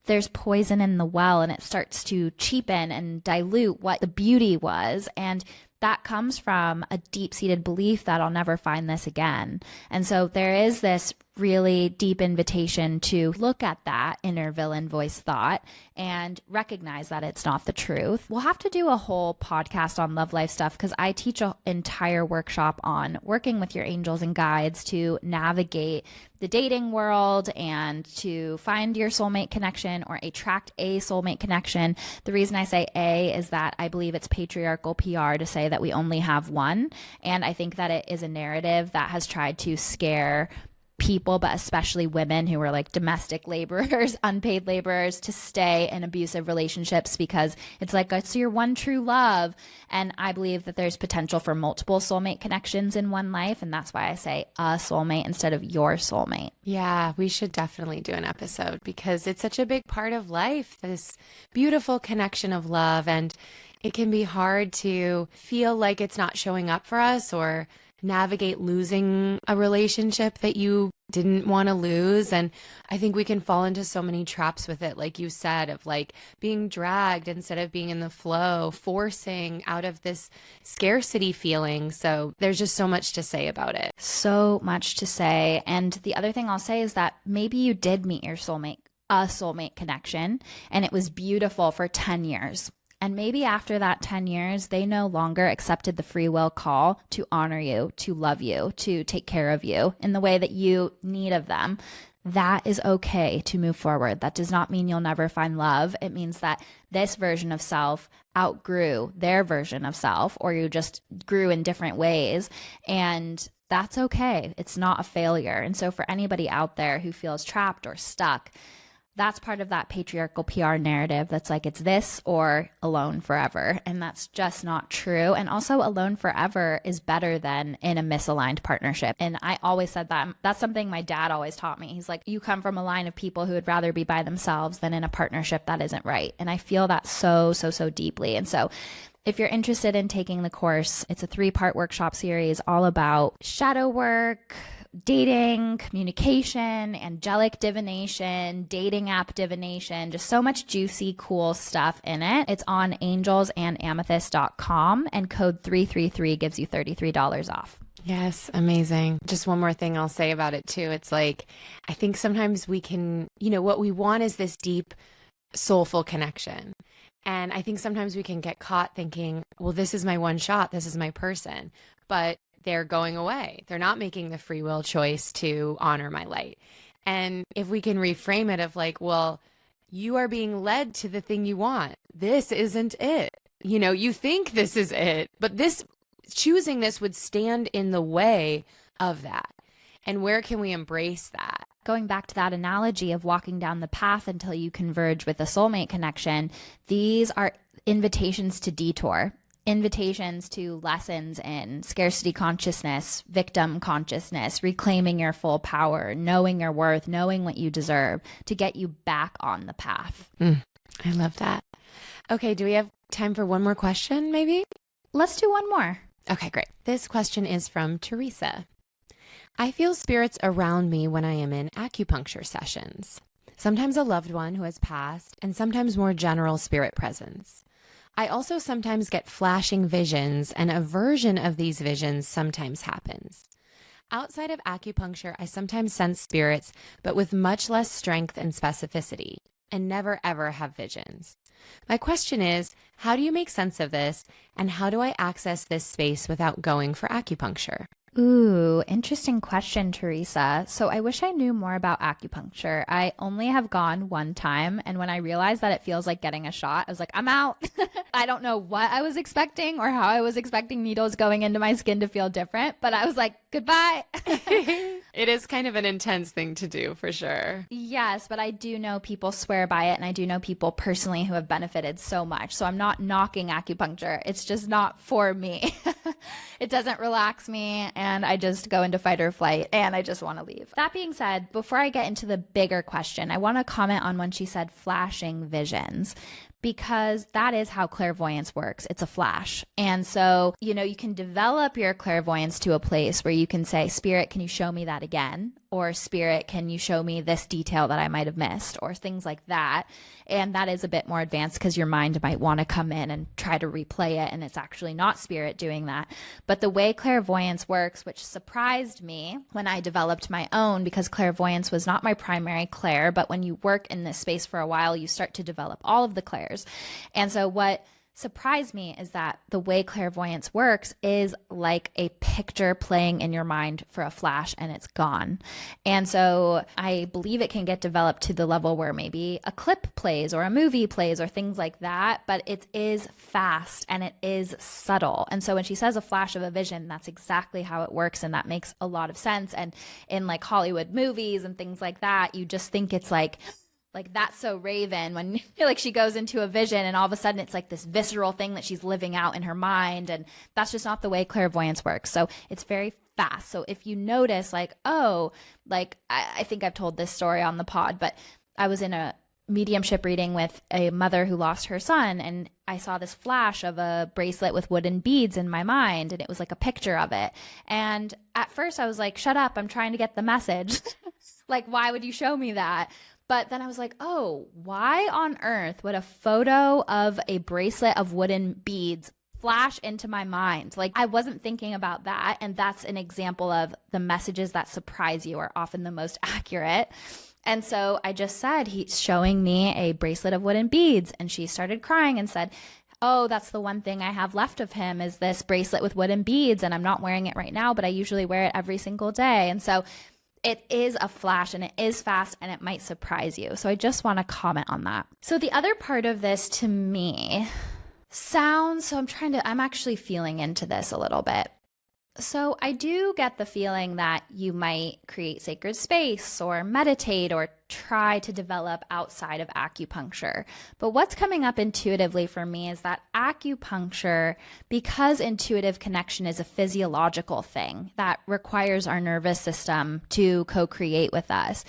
[SPEAKER 1] there's poison in the well, and it starts to cheapen and dilute what the beauty was. And that comes from a deep-seated belief that I'll never find this again. And so there is this really deep invitation to look at that inner villain voice thought and recognize that it's not the truth. We'll have to do a whole podcast on love life stuff because I teach an entire workshop on working with your angels and guides to navigate the dating world and to find your soulmate connection or attract a soulmate connection. The reason I say A is that I believe it's patriarchal PR to say that we only have one. And I think that it is a narrative that has tried to scare people, but especially women who are like domestic laborers, unpaid laborers, to stay in abusive relationships because it's like it's your one true love. And I believe that there's potential for multiple soulmate connections in one life. And that's why I say a soulmate instead of your soulmate.
[SPEAKER 2] Yeah, we should definitely do an episode because it's such a big part of life, this beautiful connection of love. And it can be hard to feel like it's not showing up for us or navigate losing a relationship that you didn't want to lose. And I think we can fall into so many traps with it, like you said, of like being dragged instead of being in the flow, forcing out of this scarcity feeling. So there's just so much to say about it.
[SPEAKER 1] So much to say. And the other thing I'll say is that maybe you did meet your soulmate, a soulmate connection, and it was beautiful for 10 years. And maybe after that 10 years, they no longer accepted the free will call to honor you, to love you, to take care of you in the way that you need of them. That is okay to move forward. That does not mean you'll never find love. It means that this version of self outgrew their version of self, or you just grew in different ways. And that's okay. It's not a failure. And so for anybody out there who feels trapped or stuck, that's part of that patriarchal PR narrative that's like it's this or alone forever. And that's just not true. And also alone forever is better than in a misaligned partnership. And I always said that. That's something my dad always taught me. He's like, you come from a line of people who would rather be by themselves than in a partnership that isn't right. And I feel that so deeply. And so if you're interested in taking the course, it's a 3-part workshop series all about shadow work, dating, communication, angelic divination, dating app divination, just so much juicy, cool stuff in it. It's on angelsandamethyst.com, and code 333 gives you $33 off.
[SPEAKER 2] Yes, amazing. Just one more thing I'll say about it too. It's like, I think sometimes we can, what we want is this deep, soulful connection. And I think sometimes we can get caught thinking, well, this is my one shot. This is my person. But they're going away. They're not making the free will choice to honor my light. And if we can reframe it of like, well, you are being led to the thing you want. This isn't it. You think this is it, but choosing this would stand in the way of that. And where can we embrace that?
[SPEAKER 1] Going back to that analogy of walking down the path until you converge with a soulmate connection, these are invitations to detour. Invitations to lessons in scarcity consciousness, victim consciousness, reclaiming your full power, knowing your worth, knowing what you deserve to get you back on the path.
[SPEAKER 2] I love that. Okay, do we have time for one more question maybe?
[SPEAKER 1] Let's do one more.
[SPEAKER 2] Okay, great. This question is from Teresa. I feel spirits around me when I am in acupuncture sessions. Sometimes a loved one who has passed, and sometimes more general spirit presence. I also sometimes get flashing visions, and a version of these visions sometimes happens. Outside of acupuncture, I sometimes sense spirits, but with much less strength and specificity, and never ever have visions. My question is, how do you make sense of this, and how do I access this space without going for acupuncture?
[SPEAKER 1] Ooh, interesting question, Teresa. So I wish I knew more about acupuncture. I only have gone one time, and when I realized that it feels like getting a shot, I was like, I'm out. I don't know what I was expecting or how I was expecting needles going into my skin to feel different, but I was like, goodbye.
[SPEAKER 2] It is kind of an intense thing to do, for sure.
[SPEAKER 1] Yes, but I do know people swear by it, and I do know people personally who have benefited so much. So I'm not knocking acupuncture. It's just not for me. It doesn't relax me, and I just go into fight or flight, and I just want to leave. That being said, before I get into the bigger question, I want to comment on when she said flashing visions, because that is how clairvoyance works. It's a flash. And so, you can develop your clairvoyance to a place where you can say, Spirit, can you show me that again? Or Spirit, can you show me this detail that I might have missed? Or things like that. And that is a bit more advanced because your mind might want to come in and try to replay it, and it's actually not Spirit doing that. But the way clairvoyance works, which surprised me when I developed my own, because clairvoyance was not my primary clair, but when you work in this space for a while, you start to develop all of the clairs. And so what surprised me is that the way clairvoyance works is like a picture playing in your mind for a flash and it's gone. And so I believe it can get developed to the level where maybe a clip plays or a movie plays or things like that, but it is fast and it is subtle. And so when she says a flash of a vision, that's exactly how it works. And that makes a lot of sense. And in like Hollywood movies and things like that, you just think it's like That's So Raven, when like she goes into a vision and all of a sudden it's like this visceral thing that she's living out in her mind. And that's just not the way clairvoyance works. So it's very fast. So if you notice like, oh, like I think I've told this story on the pod, but I was in a mediumship reading with a mother who lost her son, and I saw this flash of a bracelet with wooden beads in my mind, and it was like a picture of it. And at first I was like, shut up, I'm trying to get the message. Like, why would you show me that? But then I was like, oh, why on earth would a photo of a bracelet of wooden beads flash into my mind? Like, I wasn't thinking about that. And that's an example of the messages that surprise you are often the most accurate. And so I just said, he's showing me a bracelet of wooden beads. And she started crying and said, oh, that's the one thing I have left of him is this bracelet with wooden beads. And I'm not wearing it right now, but I usually wear it every single day. And so it is a flash and it is fast and it might surprise you. So I just want to comment on that. So the other part of this to me sounds, so I'm actually feeling into this a little bit. So I do get the feeling that you might create sacred space or meditate or try to develop outside of acupuncture. But what's coming up intuitively for me is that acupuncture, because intuitive connection is a physiological thing that requires our nervous system to co-create with us,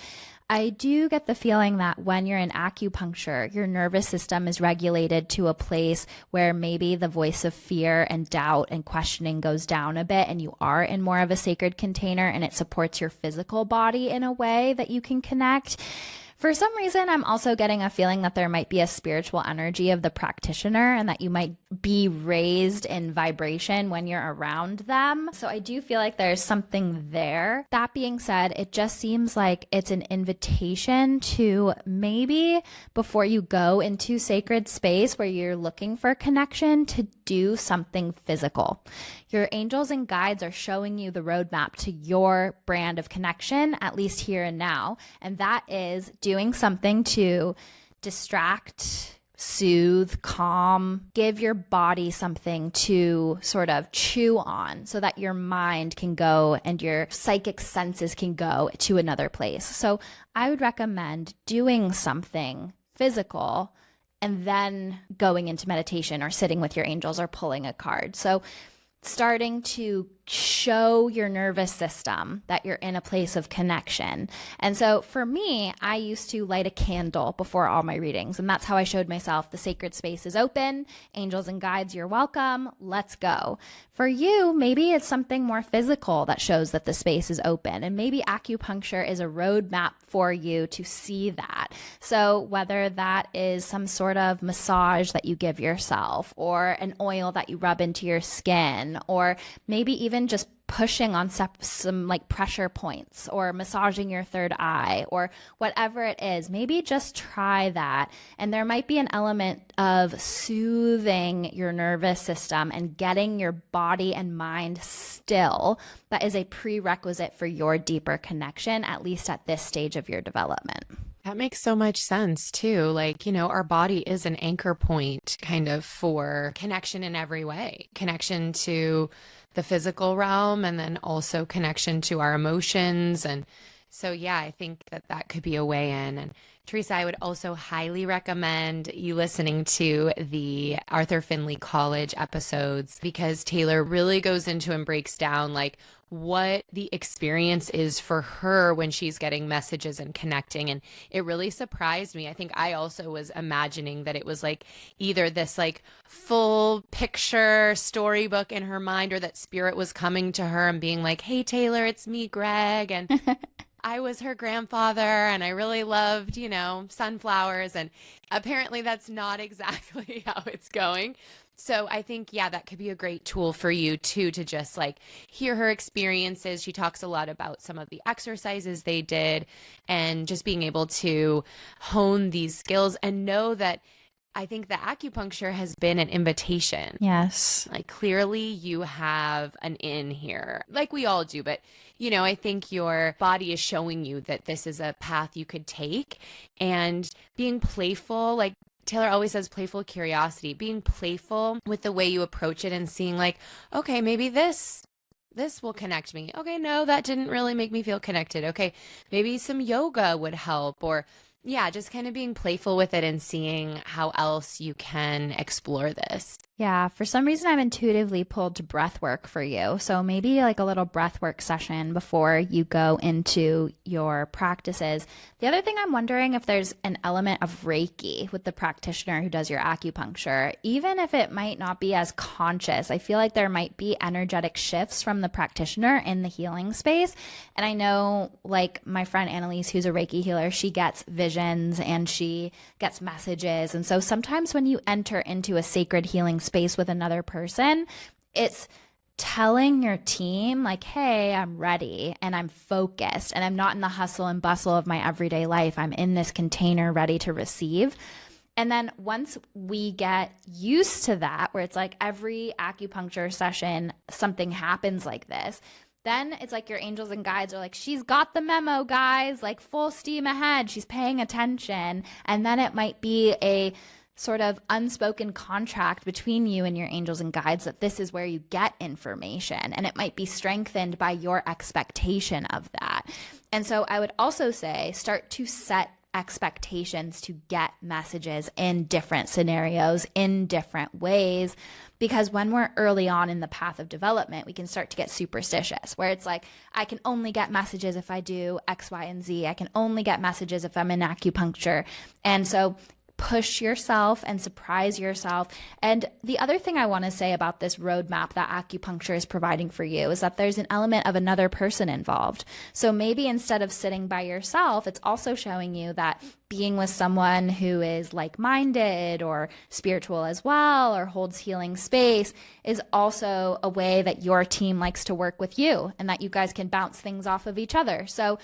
[SPEAKER 1] I do get the feeling that when you're in acupuncture, your nervous system is regulated to a place where maybe the voice of fear and doubt and questioning goes down a bit, and you are in more of a sacred container, and it supports your physical body in a way that you can connect. For some reason, I'm also getting a feeling that there might be a spiritual energy of the practitioner and that you might be raised in vibration when you're around them. So I do feel like there's something there. That being said, it just seems like it's an invitation to maybe before you go into sacred space where you're looking for connection, to do something physical. Your angels and guides are showing you the roadmap to your brand of connection, at least here and now. And that is doing something to distract, soothe, calm, give your body something to sort of chew on so that your mind can go and your psychic senses can go to another place. So I would recommend doing something physical and then going into meditation or sitting with your angels or pulling a card. So starting to show your nervous system that you're in a place of connection. And so for me, I used to light a candle before all my readings, and that's how I showed myself the sacred space is open, angels and guides, you're welcome, let's go. For you, maybe it's something more physical that shows that the space is open, and maybe acupuncture is a roadmap for you to see that. So whether that is some sort of massage that you give yourself, or an oil that you rub into your skin, or maybe even just pushing on some like pressure points, or massaging your third eye, or whatever it is, maybe just try that. And there might be an element of soothing your nervous system and getting your body and mind still that is a prerequisite for your deeper connection, at least at this stage of your development.
[SPEAKER 2] That makes so much sense too. Like, our body is an anchor point kind of for connection in every way, connection to the physical realm, and then also connection to our emotions. And so, yeah, I think that could be a way in. And Teresa, I would also highly recommend you listening to the Arthur Findlay College episodes, because Taylor really goes into and breaks down like what the experience is for her when she's getting messages and connecting. And it really surprised me. I think I also was imagining that it was like either this like full picture storybook in her mind, or that spirit was coming to her and being like, hey, Taylor, it's me, Greg. And I was her grandfather and I really loved, sunflowers. And apparently that's not exactly how it's going. So I think, yeah, that could be a great tool for you too, to just like hear her experiences. She talks a lot about some of the exercises they did, and just being able to hone these skills and know that I think the acupuncture has been an invitation.
[SPEAKER 1] Yes.
[SPEAKER 2] Like clearly you have an in here, like we all do. But, I think your body is showing you that this is a path you could take, and being playful, like Taylor always says, playful curiosity, being playful with the way you approach it and seeing like, okay, maybe this will connect me. Okay, no, that didn't really make me feel connected. Okay, maybe some yoga would help, or yeah, just kind of being playful with it and seeing how else you can explore this.
[SPEAKER 1] Yeah, for some reason I'm intuitively pulled to breath work for you. So maybe like a little breath work session before you go into your practices. The other thing I'm wondering if there's an element of Reiki with the practitioner who does your acupuncture, even if it might not be as conscious. I feel like there might be energetic shifts from the practitioner in the healing space. And I know like my friend Annalise, who's a Reiki healer, she gets visions and she gets messages. And so sometimes when you enter into a sacred healing space with another person, it's telling your team like, hey, I'm ready and I'm focused and I'm not in the hustle and bustle of my everyday life. I'm in this container ready to receive. And then once we get used to that, where it's like every acupuncture session, something happens like this, then it's like your angels and guides are like, she's got the memo, guys, like full steam ahead. She's paying attention. And then it might be a sort of unspoken contract between you and your angels and guides that this is where you get information, and it might be strengthened by your expectation of that. And so I would also say start to set expectations to get messages in different scenarios, in different ways, because when we're early on in the path of development, we can start to get superstitious, where it's like, I can only get messages if I do X, Y, and Z. I can only get messages if I'm in acupuncture. And so push yourself and surprise yourself. And the other thing I want to say about this roadmap that acupuncture is providing for you is that there's an element of another person involved. So maybe instead of sitting by yourself, it's also showing you that being with someone who is like-minded or spiritual as well, or holds healing space, is also a way that your team likes to work with you and that you guys can bounce things off of each other. So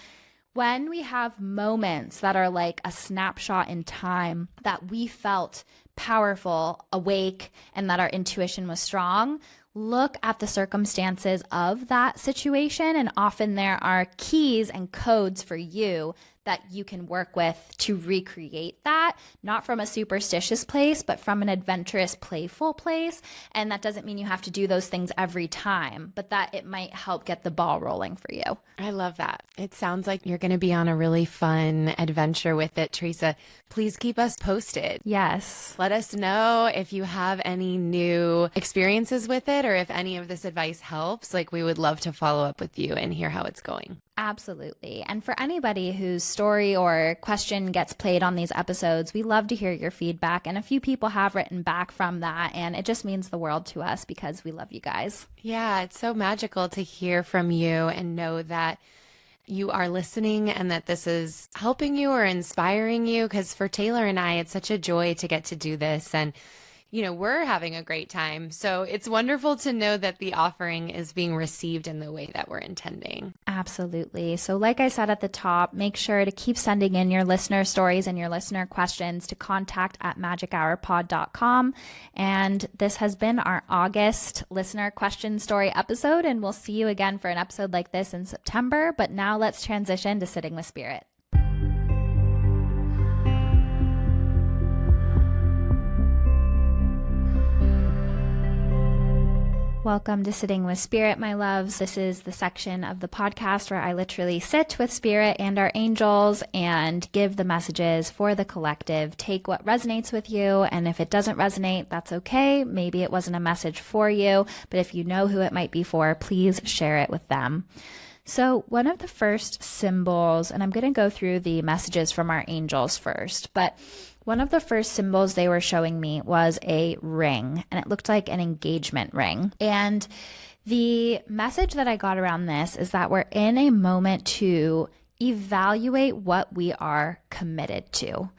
[SPEAKER 1] when we have moments that are like a snapshot in time that we felt powerful, awake, and that our intuition was strong, look at the circumstances of that situation. And often there are keys and codes for you that you can work with to recreate that, not from a superstitious place, but from an adventurous, playful place. And that doesn't mean you have to do those things every time, but that it might help get the ball rolling for you.
[SPEAKER 2] I love that. It sounds like you're going to be on a really fun adventure with it, Teresa. Please keep us posted.
[SPEAKER 1] Yes.
[SPEAKER 2] Let us know if you have any new experiences with it, or if any of this advice helps. Like, we would love to follow up with you and hear how it's going.
[SPEAKER 1] Absolutely. And for anybody whose story or question gets played on these episodes, we love to hear your feedback. And a few people have written back from that. And it just means the world to us because we love you guys.
[SPEAKER 2] Yeah, it's so magical to hear from you and know that you are listening and that this is helping you or inspiring you. Because for Taylor and I, it's such a joy to get to do this. And we're having a great time. So it's wonderful to know that the offering is being received in the way that we're intending.
[SPEAKER 1] Absolutely. So like I said at the top, make sure to keep sending in your listener stories and your listener questions to contact@magichourpod.com. And this has been our August listener question story episode. And we'll see you again for an episode like this in September. But now let's transition to Sitting with Spirit. Welcome to Sitting with Spirit, my loves. This is the section of the podcast where I literally sit with Spirit and our angels and give the messages for the collective. Take what resonates with you, and if it doesn't resonate, that's okay. Maybe it wasn't a message for you, but if you know who it might be for, please share it with them. So one of the first symbols, and I'm going to go through the messages from our angels first, but one of the first symbols they were showing me was a ring, and it looked like an engagement ring. And the message that I got around this is that we're in a moment to evaluate what we are committed to.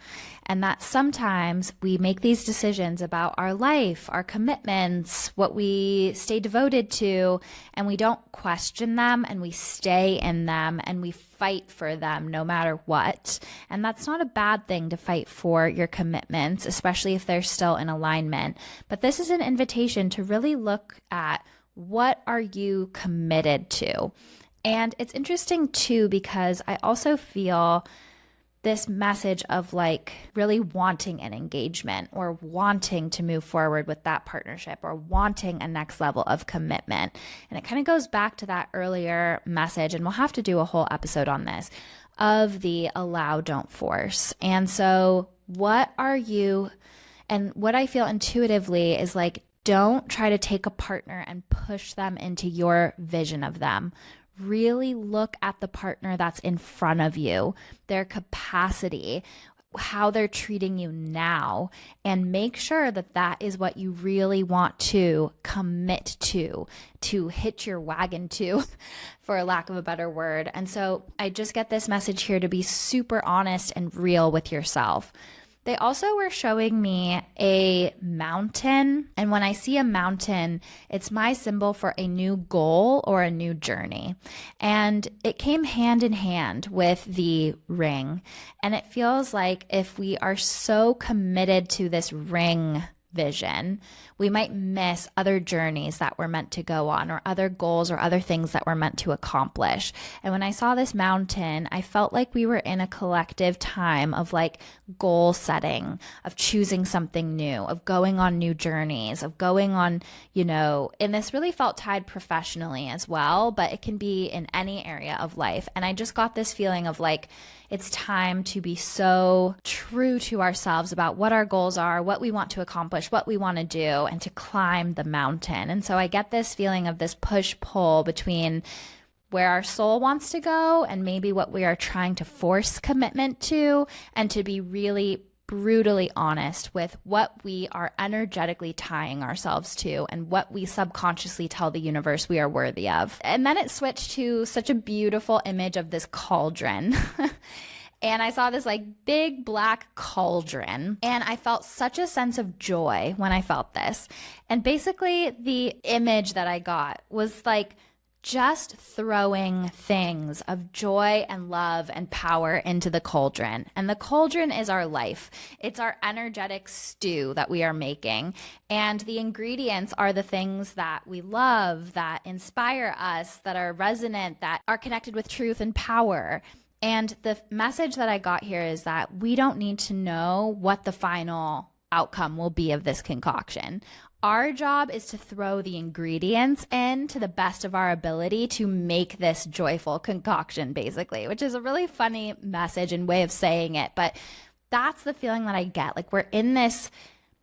[SPEAKER 1] And that sometimes we make these decisions about our life, our commitments, what we stay devoted to, and we don't question them and we stay in them and we fight for them no matter what. And that's not a bad thing to fight for your commitments, especially if they're still in alignment. But this is an invitation to really look at what are you committed to. And it's interesting too, because I also feel this message of like really wanting an engagement or wanting to move forward with that partnership or wanting a next level of commitment. And it kind of goes back to that earlier message, and we'll have to do a whole episode on this, of the allow, don't force. And so what are you, and what I feel intuitively is like, don't try to take a partner and push them into your vision of them. Really look at the partner that's in front of you, their capacity, how they're treating you now, and make sure that that is what you really want to commit to hitch your wagon to, for lack of a better word. And so I just get this message here to be super honest and real with yourself. They also were showing me a mountain. And when I see a mountain, it's my symbol for a new goal or a new journey. And it came hand in hand with the ring. And it feels like if we are so committed to this ring vision, we might miss other journeys that we're meant to go on, or other goals or other things that we're meant to accomplish. And when I saw this mountain, I felt like we were in a collective time of like goal setting, of choosing something new, of going on new journeys, of going on, and this really felt tied professionally as well, but it can be in any area of life. And I just got this feeling of like, it's time to be so true to ourselves about what our goals are, what we want to accomplish, what we want to do, and to climb the mountain. And so I get this feeling of this push-pull between where our soul wants to go and maybe what we are trying to force commitment to, and to be really brutally honest with what we are energetically tying ourselves to and what we subconsciously tell the universe we are worthy of. And then it switched to such a beautiful image of this cauldron. And I saw this like big black cauldron, and I felt such a sense of joy when I felt this. And basically the image that I got was like just throwing things of joy and love and power into the cauldron. And the cauldron is our life. It's our energetic stew that we are making. And the ingredients are the things that we love, that inspire us, that are resonant, that are connected with truth and power. And the message that I got here is that we don't need to know what the final outcome will be of this concoction. Our job is to throw the ingredients in to the best of our ability to make this joyful concoction, basically, which is a really funny message and way of saying it. But that's the feeling that I get. Like we're in this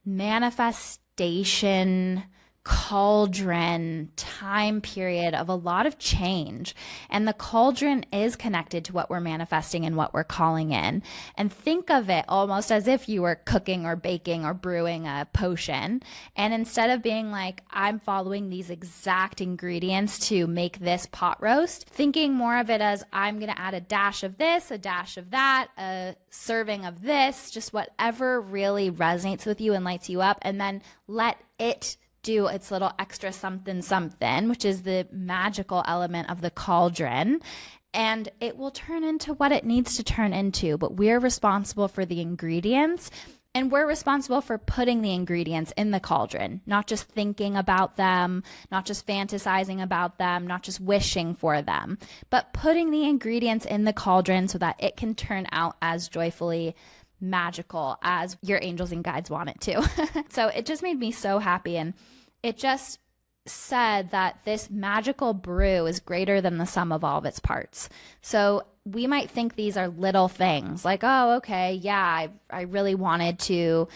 [SPEAKER 1] manifestation cauldron time period of a lot of change. And the cauldron is connected to what we're manifesting and what we're calling in. And think of it almost as if you were cooking or baking or brewing a potion. And instead of being like, I'm following these exact ingredients to make this pot roast, thinking more of it as I'm going to add a dash of this, a dash of that, a serving of this, just whatever really resonates with you and lights you up, and then let it do its little extra something something, which is the magical element of the cauldron, and it will turn into what it needs to turn into. But we're responsible for the ingredients, and we're responsible for putting the ingredients in the cauldron, not just thinking about them, not just fantasizing about them, not just wishing for them, but putting the ingredients in the cauldron so that it can turn out as joyfully magical as your angels and guides want it to. So it just made me so happy. And it just said that this magical brew is greater than the sum of all of its parts. So we might think these are little things like, oh, okay, yeah, I really wanted to,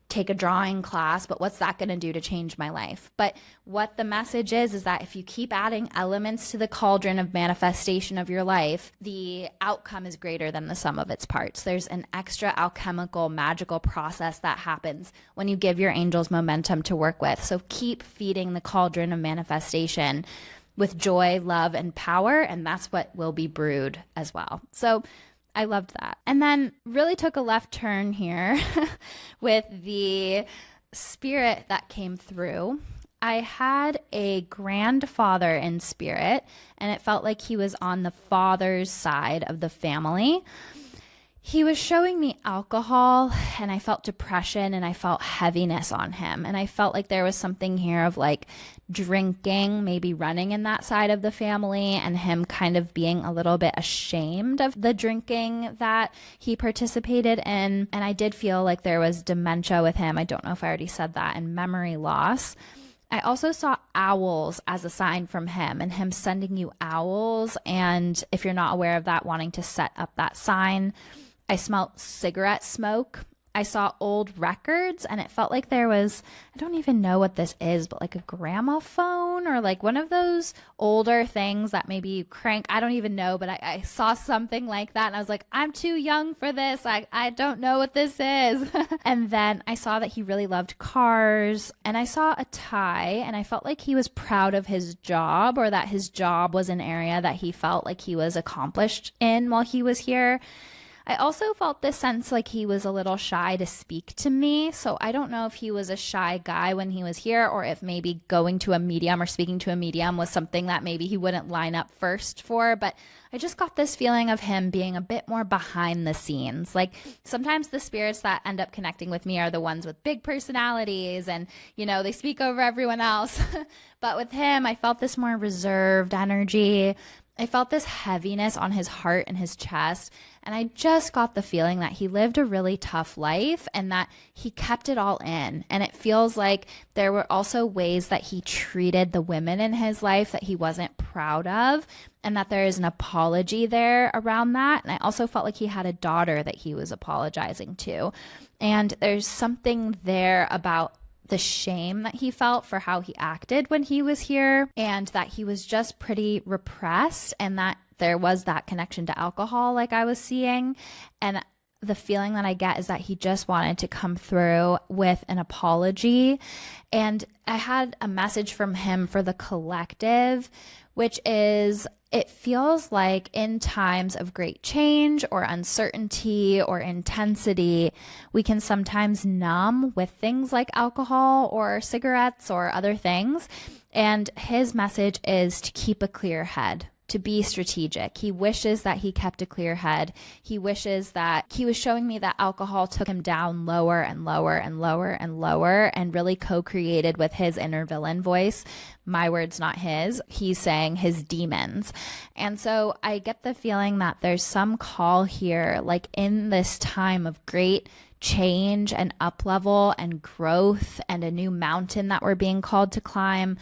[SPEAKER 1] take a drawing class, but what's that going to do to change my life? But what the message is that if you keep adding elements to the cauldron of manifestation of your life, the outcome is greater than the sum of its parts. There's an extra alchemical, magical process that happens when you give your angels momentum to work with. So keep feeding the cauldron of manifestation with joy, love, and power. And that's what will be brewed as well. So I loved that. And then really took a left turn here with the spirit that came through. I had a grandfather in spirit, and it felt like he was on the father's side of the family. He was showing me alcohol, and I felt depression, and I felt heaviness on him. And I felt like there was something here of like drinking, maybe running in that side of the family, and him kind of being a little bit ashamed of the drinking that he participated in. And I did feel like there was dementia with him. I don't know if I already said that, and memory loss. I also saw owls as a sign from him, and him sending you owls. And if you're not aware of that, wanting to set up that sign. I smelled cigarette smoke. I saw old records, and it felt like there was, I don't even know what this is, but like a gramophone or like one of those older things that maybe you crank. I don't even know, but I saw something like that, and I was like, I'm too young for this. I don't know what this is. And then I saw that he really loved cars, and I saw a tie, and I felt like he was proud of his job, or that his job was an area that he felt like he was accomplished in while he was here. I also felt this sense like he was a little shy to speak to me. So I don't know if he was a shy guy when he was here, or if maybe going to a medium or speaking to a medium was something that maybe he wouldn't line up first for. But I just got this feeling of him being a bit more behind the scenes. Like sometimes the spirits that end up connecting with me are the ones with big personalities, and, you know, they speak over everyone else. But with him, I felt this more reserved energy. I felt this heaviness on his heart and his chest, and I just got the feeling that he lived a really tough life and that he kept it all in. And it feels like there were also ways that he treated the women in his life that he wasn't proud of, and that there is an apology there around that. And I also felt like he had a daughter that he was apologizing to. And there's something there about the shame that he felt for how he acted when he was here, and that he was just pretty repressed, and that there was that connection to alcohol like I was seeing. And the feeling that I get is that he just wanted to come through with an apology. And I had a message from him for the collective, which is, it feels like in times of great change or uncertainty or intensity, we can sometimes numb with things like alcohol or cigarettes or other things. And his message is to keep a clear head, to be strategic. He wishes that he kept a clear head. He wishes that he was showing me that alcohol took him down lower and lower and lower and lower, and really co-created with his inner villain voice. My words, not his. He's saying his demons. And so I get the feeling that there's some call here, like in this time of great change and up level and growth and a new mountain that we're being called to climb,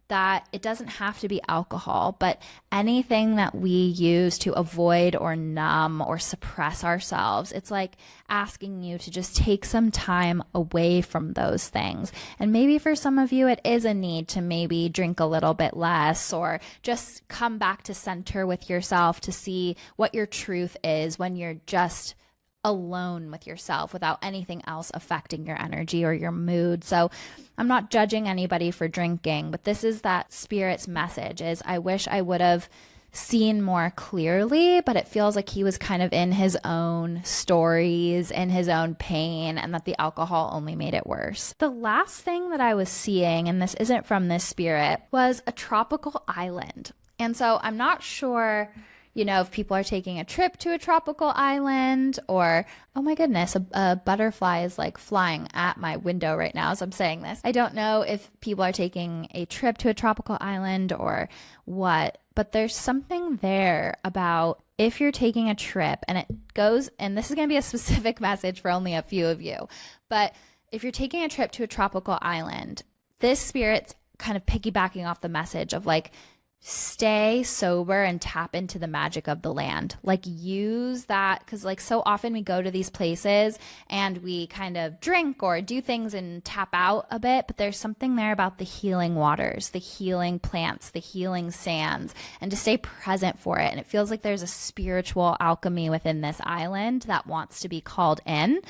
[SPEAKER 1] that it doesn't have to be alcohol, but anything that we use to avoid or numb or suppress ourselves. It's like asking you to just take some time away from those things. And maybe for some of you, it is a need to maybe drink a little bit less, or just come back to center with yourself to see what your truth is when you're just alone with yourself without anything else affecting your energy or your mood. So I'm not judging anybody for drinking, but this is that spirit's message is, I wish I would have seen more clearly, but it feels like he was kind of in his own stories, in his own pain, and that the alcohol only made it worse. The last thing that I was seeing, and this isn't from this spirit, was a tropical island. And so I'm not sure, you know, if people are taking a trip to a tropical island, or, oh my goodness, a butterfly is like flying at my window right now as I'm saying this. I don't know if people are taking a trip to a tropical island or what, but there's something there about if you're taking a trip, and it goes, and this is going to be a specific message for only a few of you, but if you're taking a trip to a tropical island, this spirit's kind of piggybacking off the message of like, stay sober and tap into the magic of the land. Like, use that, because like so often we go to these places and we kind of drink or do things and tap out a bit, but there's something there about the healing waters, the healing plants, the healing sands, and to stay present for it. And it feels like there's a spiritual alchemy within this island that wants to be called in.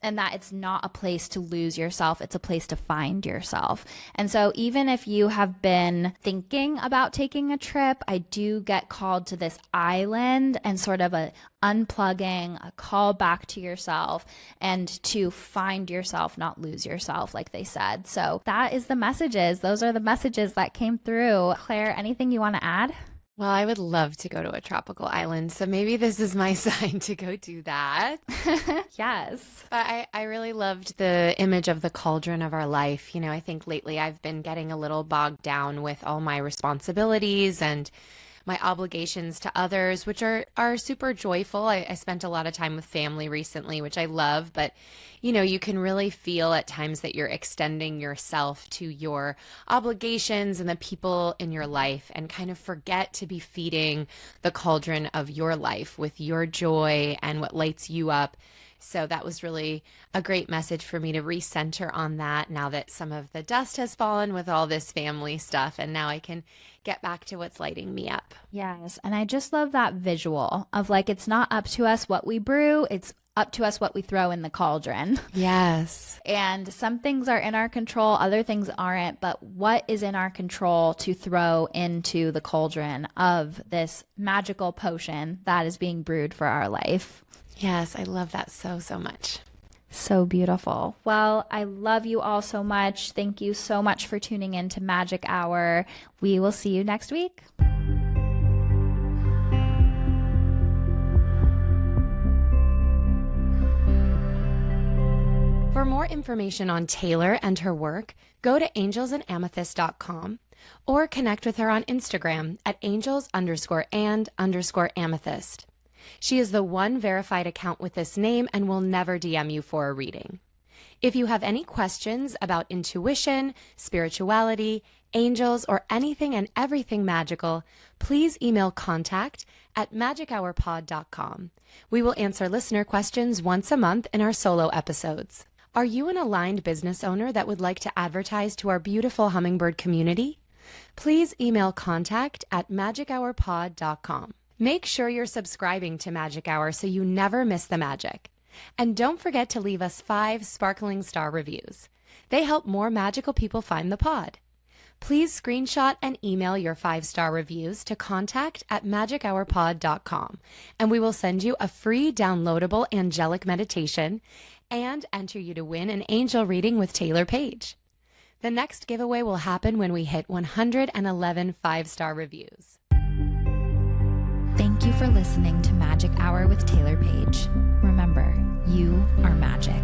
[SPEAKER 1] and that it's not a place to lose yourself, it's a place to find yourself. And so even if you have been thinking about taking a trip, I do get called to this island and sort of a unplugging, a call back to yourself and to find yourself, not lose yourself, like they said. So that is the messages. Those are the messages that came through. Claire, anything you want to add?
[SPEAKER 2] Well, I would love to go to a tropical island, so maybe this is my sign to go do that.
[SPEAKER 1] Yes.
[SPEAKER 2] But I really loved the image of the cauldron of our life. I think lately I've been getting a little bogged down with all my responsibilities and my obligations to others, which are super joyful. I spent a lot of time with family recently, which I love, but you can really feel at times that you're extending yourself to your obligations and the people in your life and kind of forget to be feeding the cauldron of your life with your joy and what lights you up. So that was really a great message for me to recenter on that now that some of the dust has fallen with all this family stuff. And now I can get back to what's lighting me up.
[SPEAKER 1] Yes. And I just love that visual of like, it's not up to us what we brew, it's up to us what we throw in the cauldron.
[SPEAKER 2] Yes.
[SPEAKER 1] And some things are in our control, other things aren't. But what is in our control to throw into the cauldron of this magical potion that is being brewed for our life?
[SPEAKER 2] Yes, I love that so, so much.
[SPEAKER 1] So beautiful. Well, I love you all so much. Thank you so much for tuning in to Magic Hour. We will see you next week.
[SPEAKER 2] For more information on Taylor and her work, go to angelsandamethyst.com or connect with her on Instagram at angels_and_amethyst. She is the one verified account with this name and will never DM you for a reading. If you have any questions about intuition, spirituality, angels, or anything and everything magical, please email contact@magichourpod.com. We will answer listener questions once a month in our solo episodes. Are you an aligned business owner that would like to advertise to our beautiful hummingbird community? Please email contact@magichourpod.com. Make sure you're subscribing to Magic Hour so you never miss the magic. And don't forget to leave us 5 sparkling star reviews. They help more magical people find the pod. Please screenshot and email your 5-star reviews to contact@magichourpod.com, and we will send you a free downloadable angelic meditation and enter you to win an angel reading with Taylor Page. The next giveaway will happen when we hit 111 5-star reviews.
[SPEAKER 1] Thank you for listening to Magic Hour with Taylor Page. Remember, you are magic.